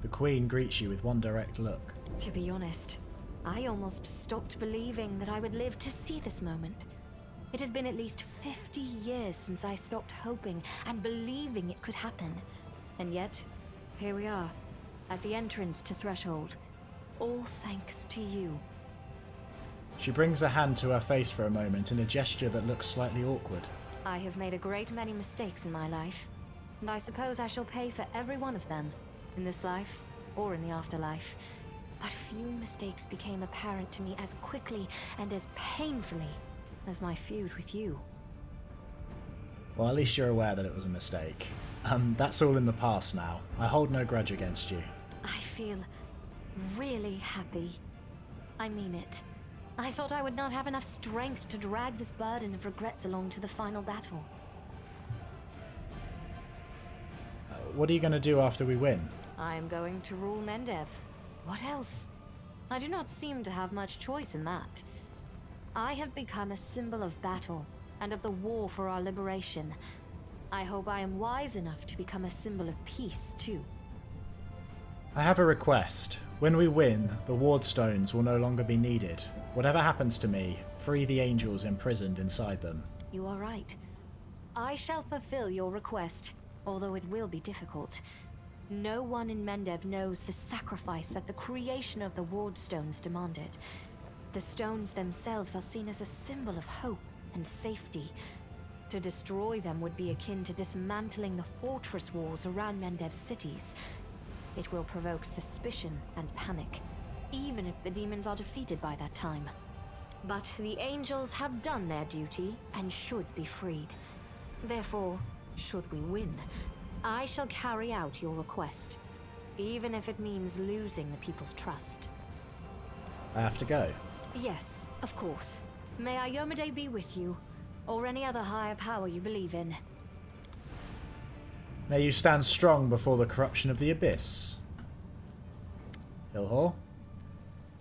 The Queen greets you with one direct look. To be honest, I almost stopped believing that I would live to see this moment. It has been at least 50 years since I stopped hoping and believing it could happen. And yet, here we are, at the entrance to Threshold. All thanks to you. She brings a hand to her face for a moment in a gesture that looks slightly awkward. I have made a great many mistakes in my life, and I suppose I shall pay for every one of them, in this life or in the afterlife. But few mistakes became apparent to me as quickly and as painfully as my feud with you. Well, at least you're aware that it was a mistake. That's all in the past now. I hold no grudge against you. I feel really happy. I mean it. I thought I would not have enough strength to drag this burden of regrets along to the final battle. What are you going to do after we win? I am going to rule Mendev. What else? I do not seem to have much choice in that. I have become a symbol of battle, and of the war for our liberation. I hope I am wise enough to become a symbol of peace, too. I have a request. When we win, the ward stones will no longer be needed. Whatever happens to me, free the angels imprisoned inside them. You are right. I shall fulfill your request, although it will be difficult. No one in Mendev knows the sacrifice that the creation of the ward stones demanded. The stones themselves are seen as a symbol of hope and safety. To destroy them would be akin to dismantling the fortress walls around Mendev's cities. It will provoke suspicion and panic, even if the demons are defeated by that time. But the angels have done their duty and should be freed. Therefore, should we win, I shall carry out your request, even if it means losing the people's trust. I have to go. Yes, of course. May Iomade be with you, or any other higher power you believe in. May you stand strong before the corruption of the Abyss. Hillhor?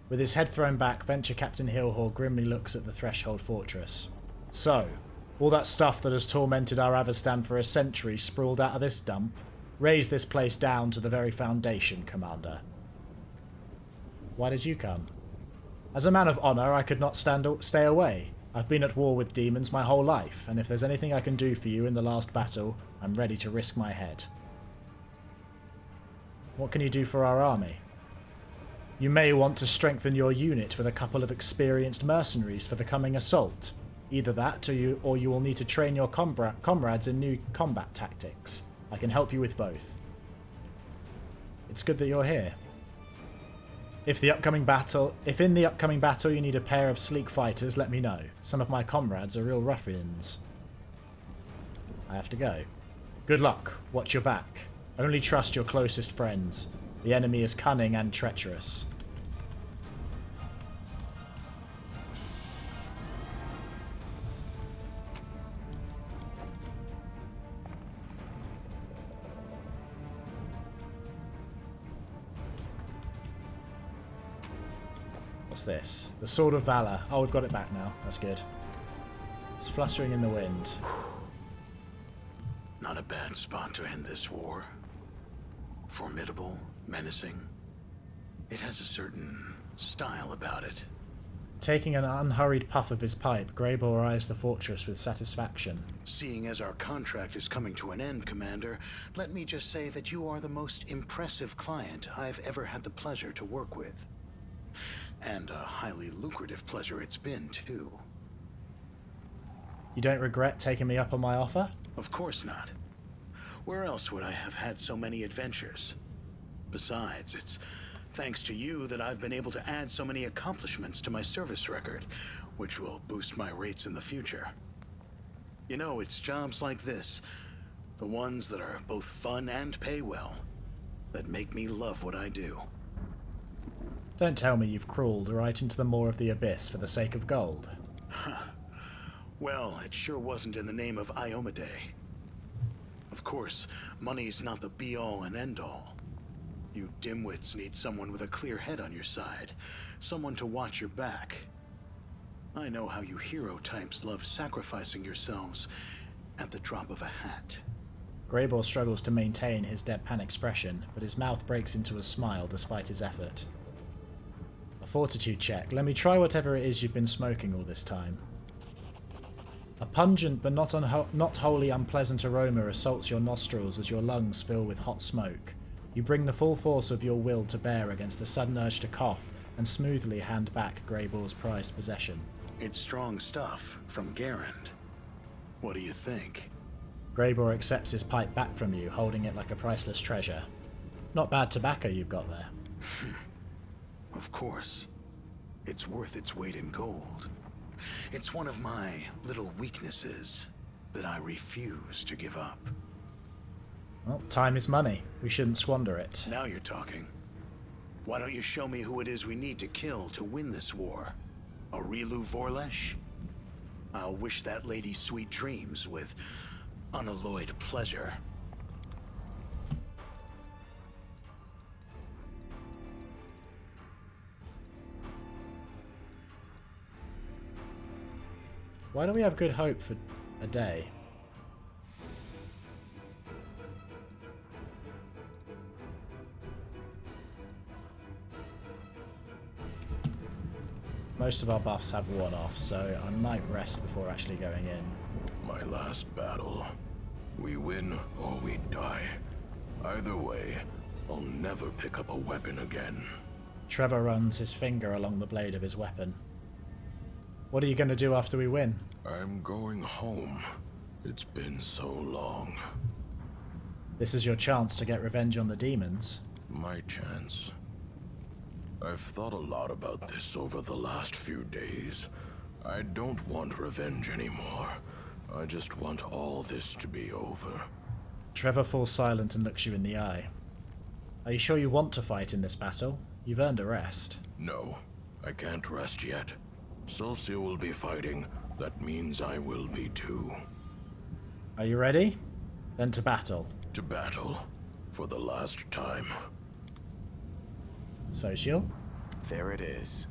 With his head thrown back, Venture Captain Hillhor grimly looks at the Threshold Fortress. So, all that stuff that has tormented our Avestan for a century sprawled out of this dump? Raise this place down to the very foundation, Commander. Why did you come? As a man of honor, I could not stay away. I've been at war with demons my whole life, and if there's anything I can do for you in the last battle, I'm ready to risk my head. What can you do for our army? You may want to strengthen your unit with a couple of experienced mercenaries for the coming assault. Either that, or you will need to train your comrades in new combat tactics. I can help you with both. It's good that you're here. If in the upcoming battle you need a pair of sleek fighters, let me know. Some of my comrades are real ruffians. I have to go. Good luck. Watch your back. Only trust your closest friends. The enemy is cunning and treacherous. What's this? The Sword of Valor. Oh, we've got it back now. That's good. It's fluttering in the wind. Not a bad spot to end this war. Formidable, menacing. It has a certain style about it. Taking an unhurried puff of his pipe, Greybor eyes the fortress with satisfaction. Seeing as our contract is coming to an end, Commander, let me just say that you are the most impressive client I've ever had the pleasure to work with. And a highly lucrative pleasure it's been, too. You don't regret taking me up on my offer? Of course not. Where else would I have had so many adventures? Besides, it's thanks to you that I've been able to add so many accomplishments to my service record, which will boost my rates in the future. You know, it's jobs like this, the ones that are both fun and pay well, that make me love what I do. Don't tell me you've crawled right into the maw of the Abyss for the sake of gold. Well, it sure wasn't in the name of Iomade. Of course, money's not the be-all and end-all. You dimwits need someone with a clear head on your side, someone to watch your back. I know how you hero types love sacrificing yourselves at the drop of a hat. Greybor struggles to maintain his deadpan expression, but his mouth breaks into a smile despite his effort. A fortitude check. Let me try whatever it is you've been smoking all this time. A pungent but not wholly unpleasant aroma assaults your nostrils as your lungs fill with hot smoke. You bring the full force of your will to bear against the sudden urge to cough and smoothly hand back Greybor's prized possession. It's strong stuff from Garand. What do you think? Greybor accepts his pipe back from you, holding it like a priceless treasure. Not bad tobacco you've got there. Of course. It's worth its weight in gold. It's one of my little weaknesses that I refuse to give up. Well, time is money. We shouldn't squander it. Now you're talking. Why don't you show me who it is we need to kill to win this war? A Rilu Vorlesh? I'll wish that lady sweet dreams with unalloyed pleasure. Why do we have good hope for a day? Most of our buffs have worn off, so I might rest before actually going in. My last battle. We win or we die. Either way, I'll never pick up a weapon again. Trevor runs his finger along the blade of his weapon. What are you going to do after we win? I'm going home. It's been so long. This is your chance to get revenge on the demons. My chance. I've thought a lot about this over the last few days. I don't want revenge anymore. I just want all this to be over. Trevor falls silent and looks you in the eye. Are you sure you want to fight in this battle? You've earned a rest. No, I can't rest yet. Celsia will be fighting. That means I will be too. Are you ready? Then to battle. To battle. For the last time. Social? There it is.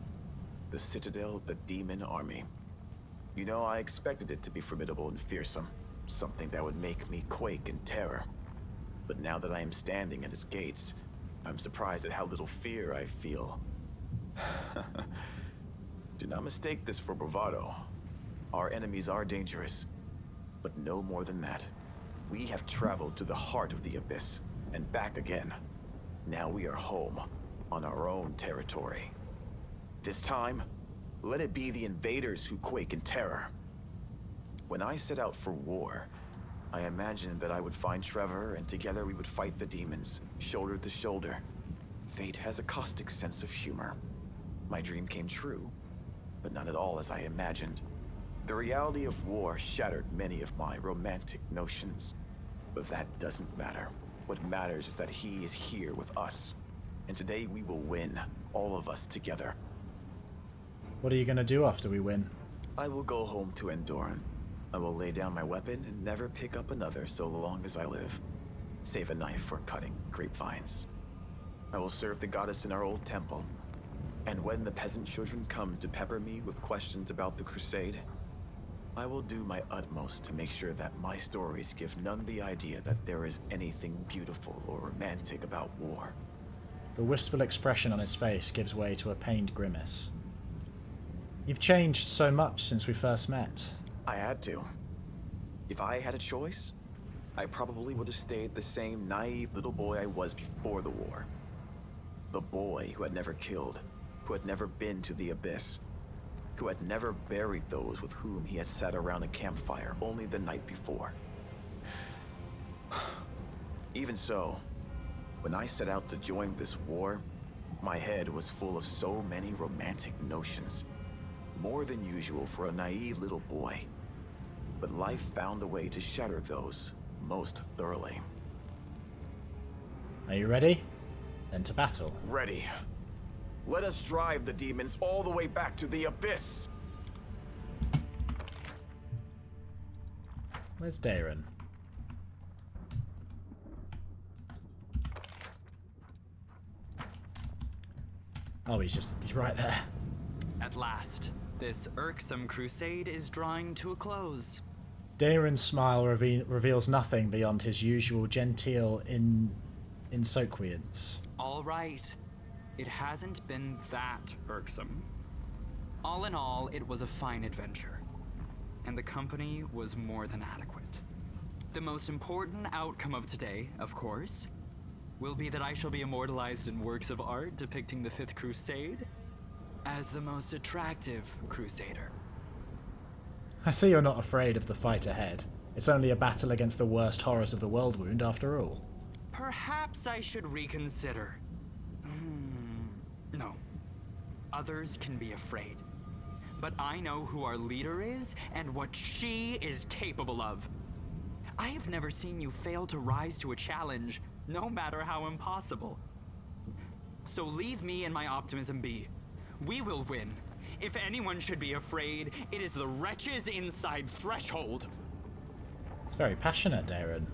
The Citadel, the Demon Army. You know, I expected it to be formidable and fearsome. Something that would make me quake in terror. But now that I am standing at its gates, I'm surprised at how little fear I feel. Do not mistake this for bravado. Our enemies are dangerous, but no more than that. We have traveled to the heart of the Abyss, and back again. Now we are home, on our own territory. This time, let it be the invaders who quake in terror. When I set out for war, I imagined that I would find Trevor and together we would fight the demons, shoulder to shoulder. Fate has a caustic sense of humor. My dream came true, but not at all as I imagined. The reality of war shattered many of my romantic notions. But that doesn't matter. What matters is that he is here with us. And today we will win, all of us together. What are you going to do after we win? I will go home to Endoran. I will lay down my weapon and never pick up another so long as I live. Save a knife for cutting grapevines. I will serve the goddess in our old temple. And when the peasant children come to pepper me with questions about the crusade, I will do my utmost to make sure that my stories give none the idea that there is anything beautiful or romantic about war. The wistful expression on his face gives way to a pained grimace. You've changed so much since we first met. I had to. If I had a choice, I probably would have stayed the same naive little boy I was before the war. The boy who had never killed, who had never been to the Abyss, who had never buried those with whom he had sat around a campfire only the night before. Even so, when I set out to join this war, my head was full of so many romantic notions. More than usual for a naive little boy. But life found a way to shatter those most thoroughly. Are you ready? Then to battle. Ready. Let us drive the demons all the way back to the Abyss! Where's Darren? Oh, he's right there. At last, this irksome crusade is drawing to a close. Darren's smile reveals nothing beyond his usual genteel insoquience. All right. It hasn't been that irksome. All in all, it was a fine adventure. And the company was more than adequate. The most important outcome of today, of course, will be that I shall be immortalized in works of art depicting the Fifth Crusade as the most attractive crusader. I see you're not afraid of the fight ahead. It's only a battle against the worst horrors of the world wound after all. Perhaps I should reconsider. No. Others can be afraid. But I know who our leader is and what she is capable of. I have never seen you fail to rise to a challenge, no matter how impossible. So leave me and my optimism be. We will win. If anyone should be afraid, it is the wretches inside Threshold. It's very passionate, Darren.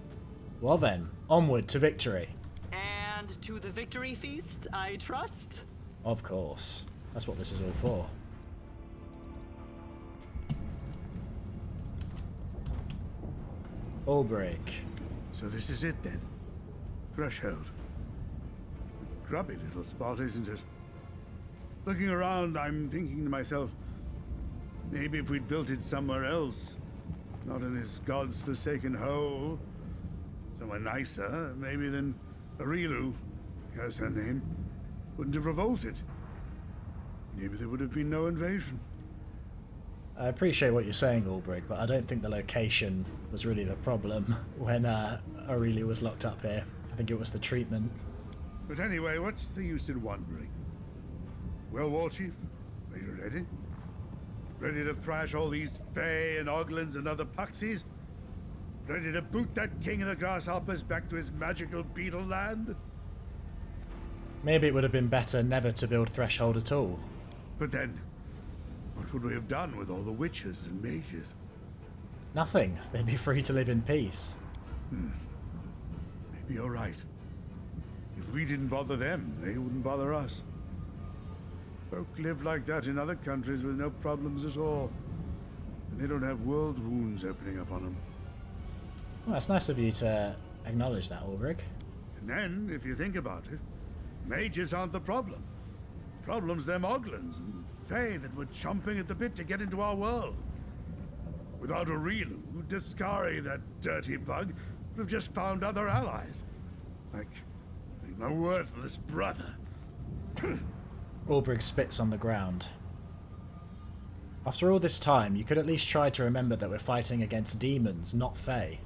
Well then, onward to victory. And to the victory feast, I trust? Of course. That's what this is all for. All break. So this is it then? Threshold. A grubby little spot, isn't it? Looking around, I'm thinking to myself, maybe if we'd built it somewhere else, not in this god's forsaken hole, somewhere nicer, maybe than Arilu, as her name, wouldn't have revolted. Maybe there would have been no invasion. I appreciate what you're saying, Ulbrich, but I don't think the location was really the problem when Aurelia was locked up here. I think it was the treatment. But anyway, what's the use in wondering? Well, War Chief, are you ready? Ready to thrash all these Fae and Oglins and other Puxies? Ready to boot that king of the grasshoppers back to his magical beetle land? Maybe it would have been better never to build Threshold at all. But then, what would we have done with all the witches and mages? Nothing. They'd be free to live in peace. Maybe you're right. If we didn't bother them, they wouldn't bother us. Folk live like that in other countries with no problems at all. And they don't have world wounds opening up on them. Well, it's nice of you to acknowledge that, Ulbrich. And then, if you think about it, mages aren't the problem. Problem's them Oglins and Fae that were chomping at the bit to get into our world. Without Aurilu, Discari, that dirty bug, would have just found other allies. Like my worthless brother. Ulbrich spits on the ground. After all this time, you could at least try to remember that we're fighting against demons, not Fae.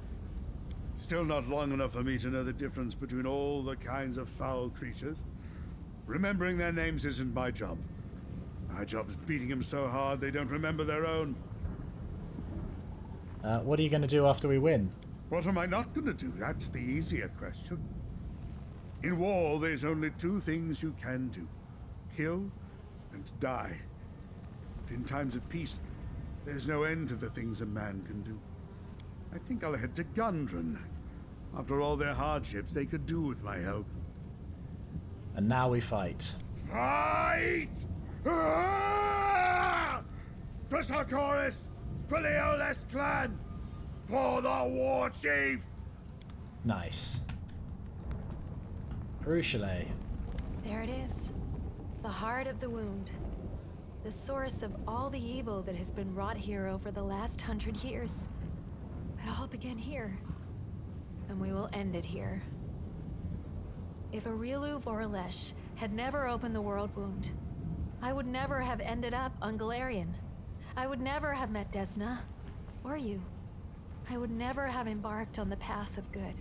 Still not long enough for me to know the difference between all the kinds of foul creatures. Remembering their names isn't my job. My job's beating them so hard they don't remember their own. What are you going to do after we win? What am I not going to do? That's the easier question. In war, there's only two things you can do. Kill and die. But in times of peace, there's no end to the things a man can do. I think I'll head to Gundren. After all their hardships, they could do with my help. And now we fight. Fight! Chrysochorus! For the Oles clan! For the War Chief! Nice. Ruchelet. There it is. The heart of the wound. The source of all the evil that has been wrought here over the last 100 years. It all began here. And we will end it here. If Aurilu Vorlesh had never opened the world wound, I would never have ended up on Galarian. I would never have met Desna. Or you. I would never have embarked on the path of good.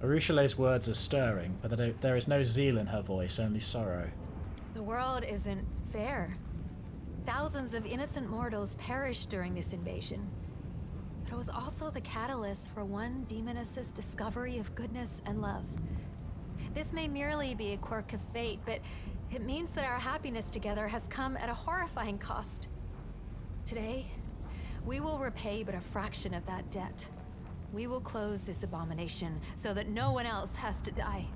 Ruchelet's words are stirring, but there is no zeal in her voice, only sorrow. The world isn't fair. Thousands of innocent mortals perished during this invasion. But it was also the catalyst for one demoness's discovery of goodness and love. This may merely be a quirk of fate, but it means that our happiness together has come at a horrifying cost. Today, we will repay but a fraction of that debt. We will close this abomination so that no one else has to die.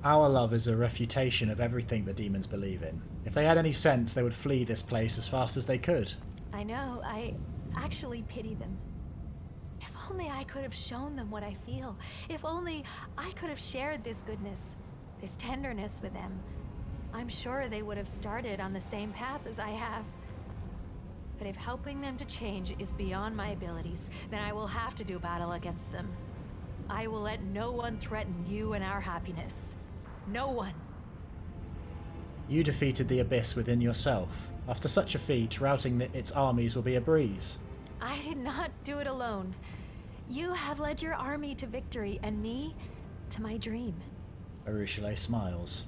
Our love is a refutation of everything the demons believe in. If they had any sense, they would flee this place as fast as they could. I know, I actually pity them. If only I could have shown them what I feel. If only I could have shared this goodness, this tenderness with them. I'm sure they would have started on the same path as I have. But if helping them to change is beyond my abilities, then I will have to do battle against them. I will let no one threaten you and our happiness. No one. You defeated the Abyss within yourself. After such a feat, routing its armies will be a breeze. I did not do it alone. You have led your army to victory, and me to my dream. Ruchelet smiles.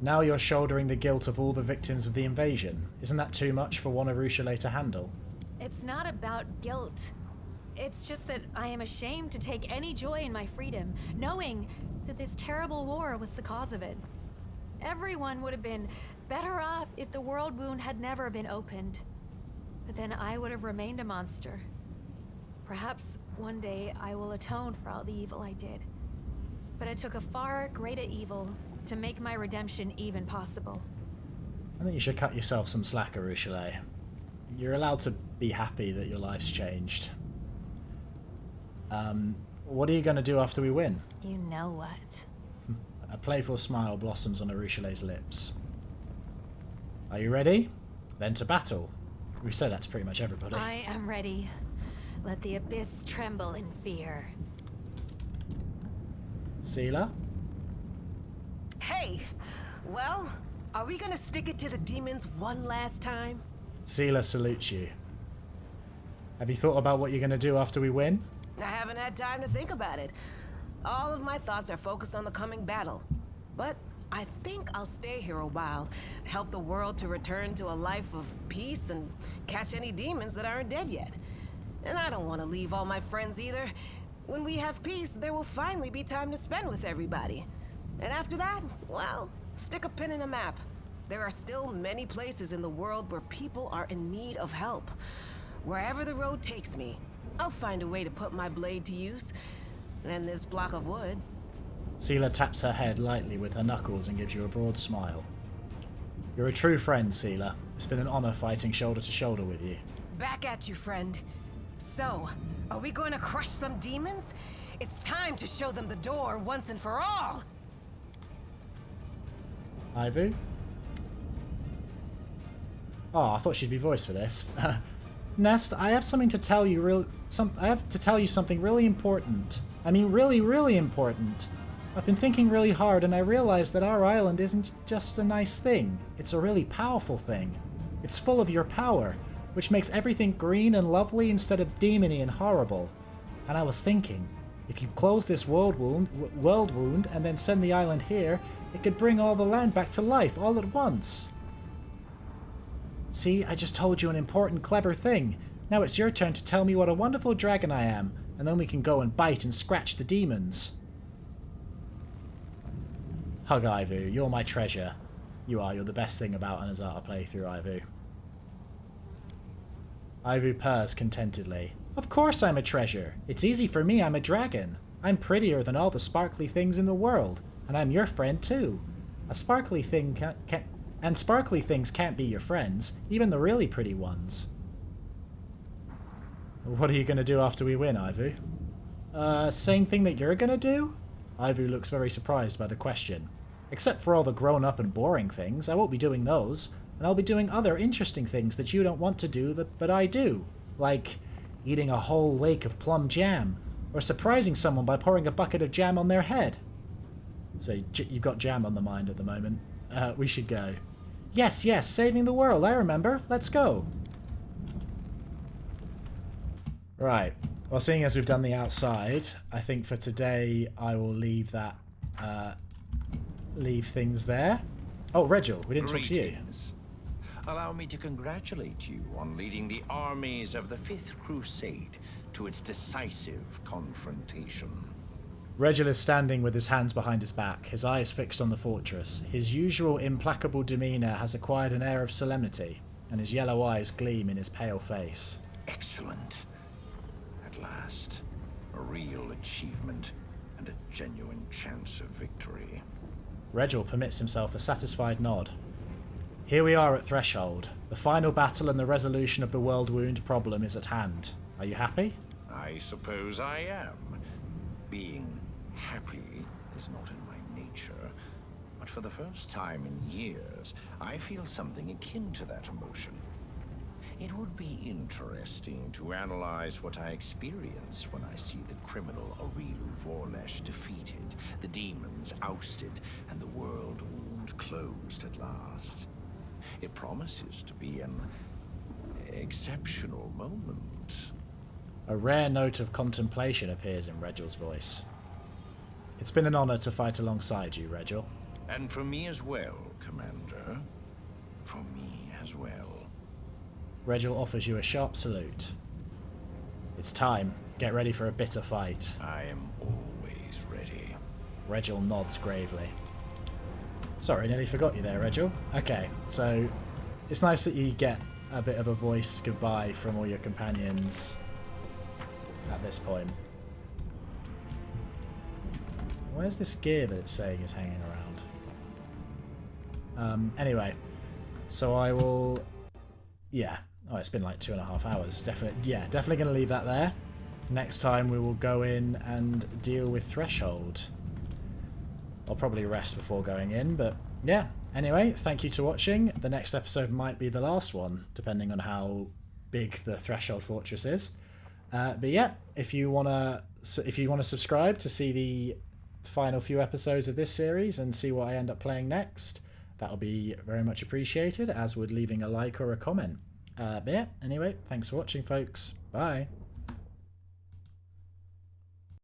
Now you're shouldering the guilt of all the victims of the invasion. Isn't that too much for one Ruchelet to handle? It's not about guilt. It's just that I am ashamed to take any joy in my freedom, knowing that this terrible war was the cause of it. Everyone would have been better off if the world wound had never been opened. But then I would have remained a monster. Perhaps one day I will atone for all the evil I did. But it took a far greater evil to make my redemption even possible. I think you should cut yourself some slack, Ruchelet. You're allowed to be happy that your life's changed. What are you going to do after we win? You know what? A playful smile blossoms on Ruchelet's lips. Are you ready? Then to battle. We've said that to pretty much everybody. I am ready. Let the abyss tremble in fear. Seela? Hey! Well, Are we gonna stick it to the demons one last time? Seela salutes you. Have you thought about what you're going to do after we win? I haven't had time to think about it. All of my thoughts are focused on the coming battle. But I think I'll stay here a while, help the world to return to a life of peace and catch any demons that aren't dead yet. And I don't want to leave all my friends either. When we have peace, there will finally be time to spend with everybody. And after that, well, stick a pin in a map. There are still many places in the world where people are in need of help. Wherever the road takes me, I'll find a way to put my blade to use. And this block of wood. Seela taps her head lightly with her knuckles and gives you a broad smile. You're a true friend, Seela. It's been an honor fighting shoulder to shoulder with you. Back at you, friend. So, are we going to crush some demons? It's time to show them the door once and for all! Ivu? Oh, I thought she'd be voiced for this. Nest, I have something to tell you. I have to tell you something really important. I mean, really, really important. I've been thinking really hard, and I realized that our island isn't just a nice thing. It's a really powerful thing. It's full of your power, which makes everything green and lovely instead of demony and horrible. And I was thinking, if you close this world wound and then send the island here, it could bring all the land back to life all at once. See, I just told you an important, clever thing. Now it's your turn to tell me what a wonderful dragon I am, and then we can go and bite and scratch the demons. Hug Ivu, you're my treasure. You're the best thing about an Azata playthrough, Ivu. Ivu purrs contentedly. Of course I'm a treasure. It's easy for me, I'm a dragon. I'm prettier than all the sparkly things in the world, and I'm your friend too. A sparkly thing and sparkly things can't be your friends, even the really pretty ones. What are you going to do after we win, Ivu? Same thing that you're going to do? Ivu looks very surprised by the question. Except for all the grown-up and boring things, I won't be doing those, and I'll be doing other interesting things that you don't want to do but I do. Like eating a whole lake of plum jam, or surprising someone by pouring a bucket of jam on their head. So you've got jam on the mind at the moment. We should go. Yes, saving the world, I remember. Let's go. Right. Well, seeing as we've done the outside, I think for today I will leave that, leave things there. Oh, Regil, we didn't talk to you. Allow me to congratulate you on leading the armies of the Fifth Crusade to its decisive confrontation. Regil is standing with his hands behind his back, his eyes fixed on the fortress. His usual implacable demeanour has acquired an air of solemnity, and his yellow eyes gleam in his pale face. Excellent. At last, a real achievement and a genuine chance of victory. Regil permits himself a satisfied nod. Here we are at Threshold. The final battle and the resolution of the world wound problem is at hand. Are you happy? I suppose I am. Being happy is not in my nature, but for the first time in years, I feel something akin to that emotion. It would be interesting to analyze what I experience when I see the criminal Aurilu Vorlesh defeated, the demons ousted, and the world wound closed at last. It promises to be an exceptional moment. A rare note of contemplation appears in Regil's voice. It's been an honor to fight alongside you, Regil. And for me as well, Commander. For me as well. Regil offers you a sharp salute. It's time. Get ready for a bitter fight. I am always ready. Regil nods gravely. Sorry, nearly forgot you there, Regil. Okay, so it's nice that you get a bit of a voiced goodbye from all your companions at this point. Where's this gear that it's saying is hanging around? Anyway, so I will... Yeah. Oh, it's been like 2.5 hours. Definitely going to leave that there. Next time we will go in and deal with Threshold. I'll probably rest before going in, but yeah. Anyway, thank you for watching. The next episode might be the last one, depending on how big the Threshold Fortress is. But yeah, if you wanna subscribe to see the final few episodes of this series and see what I end up playing next, that'll be very much appreciated, as would leaving a like or a comment. But yeah, anyway, thanks for watching, folks. Bye.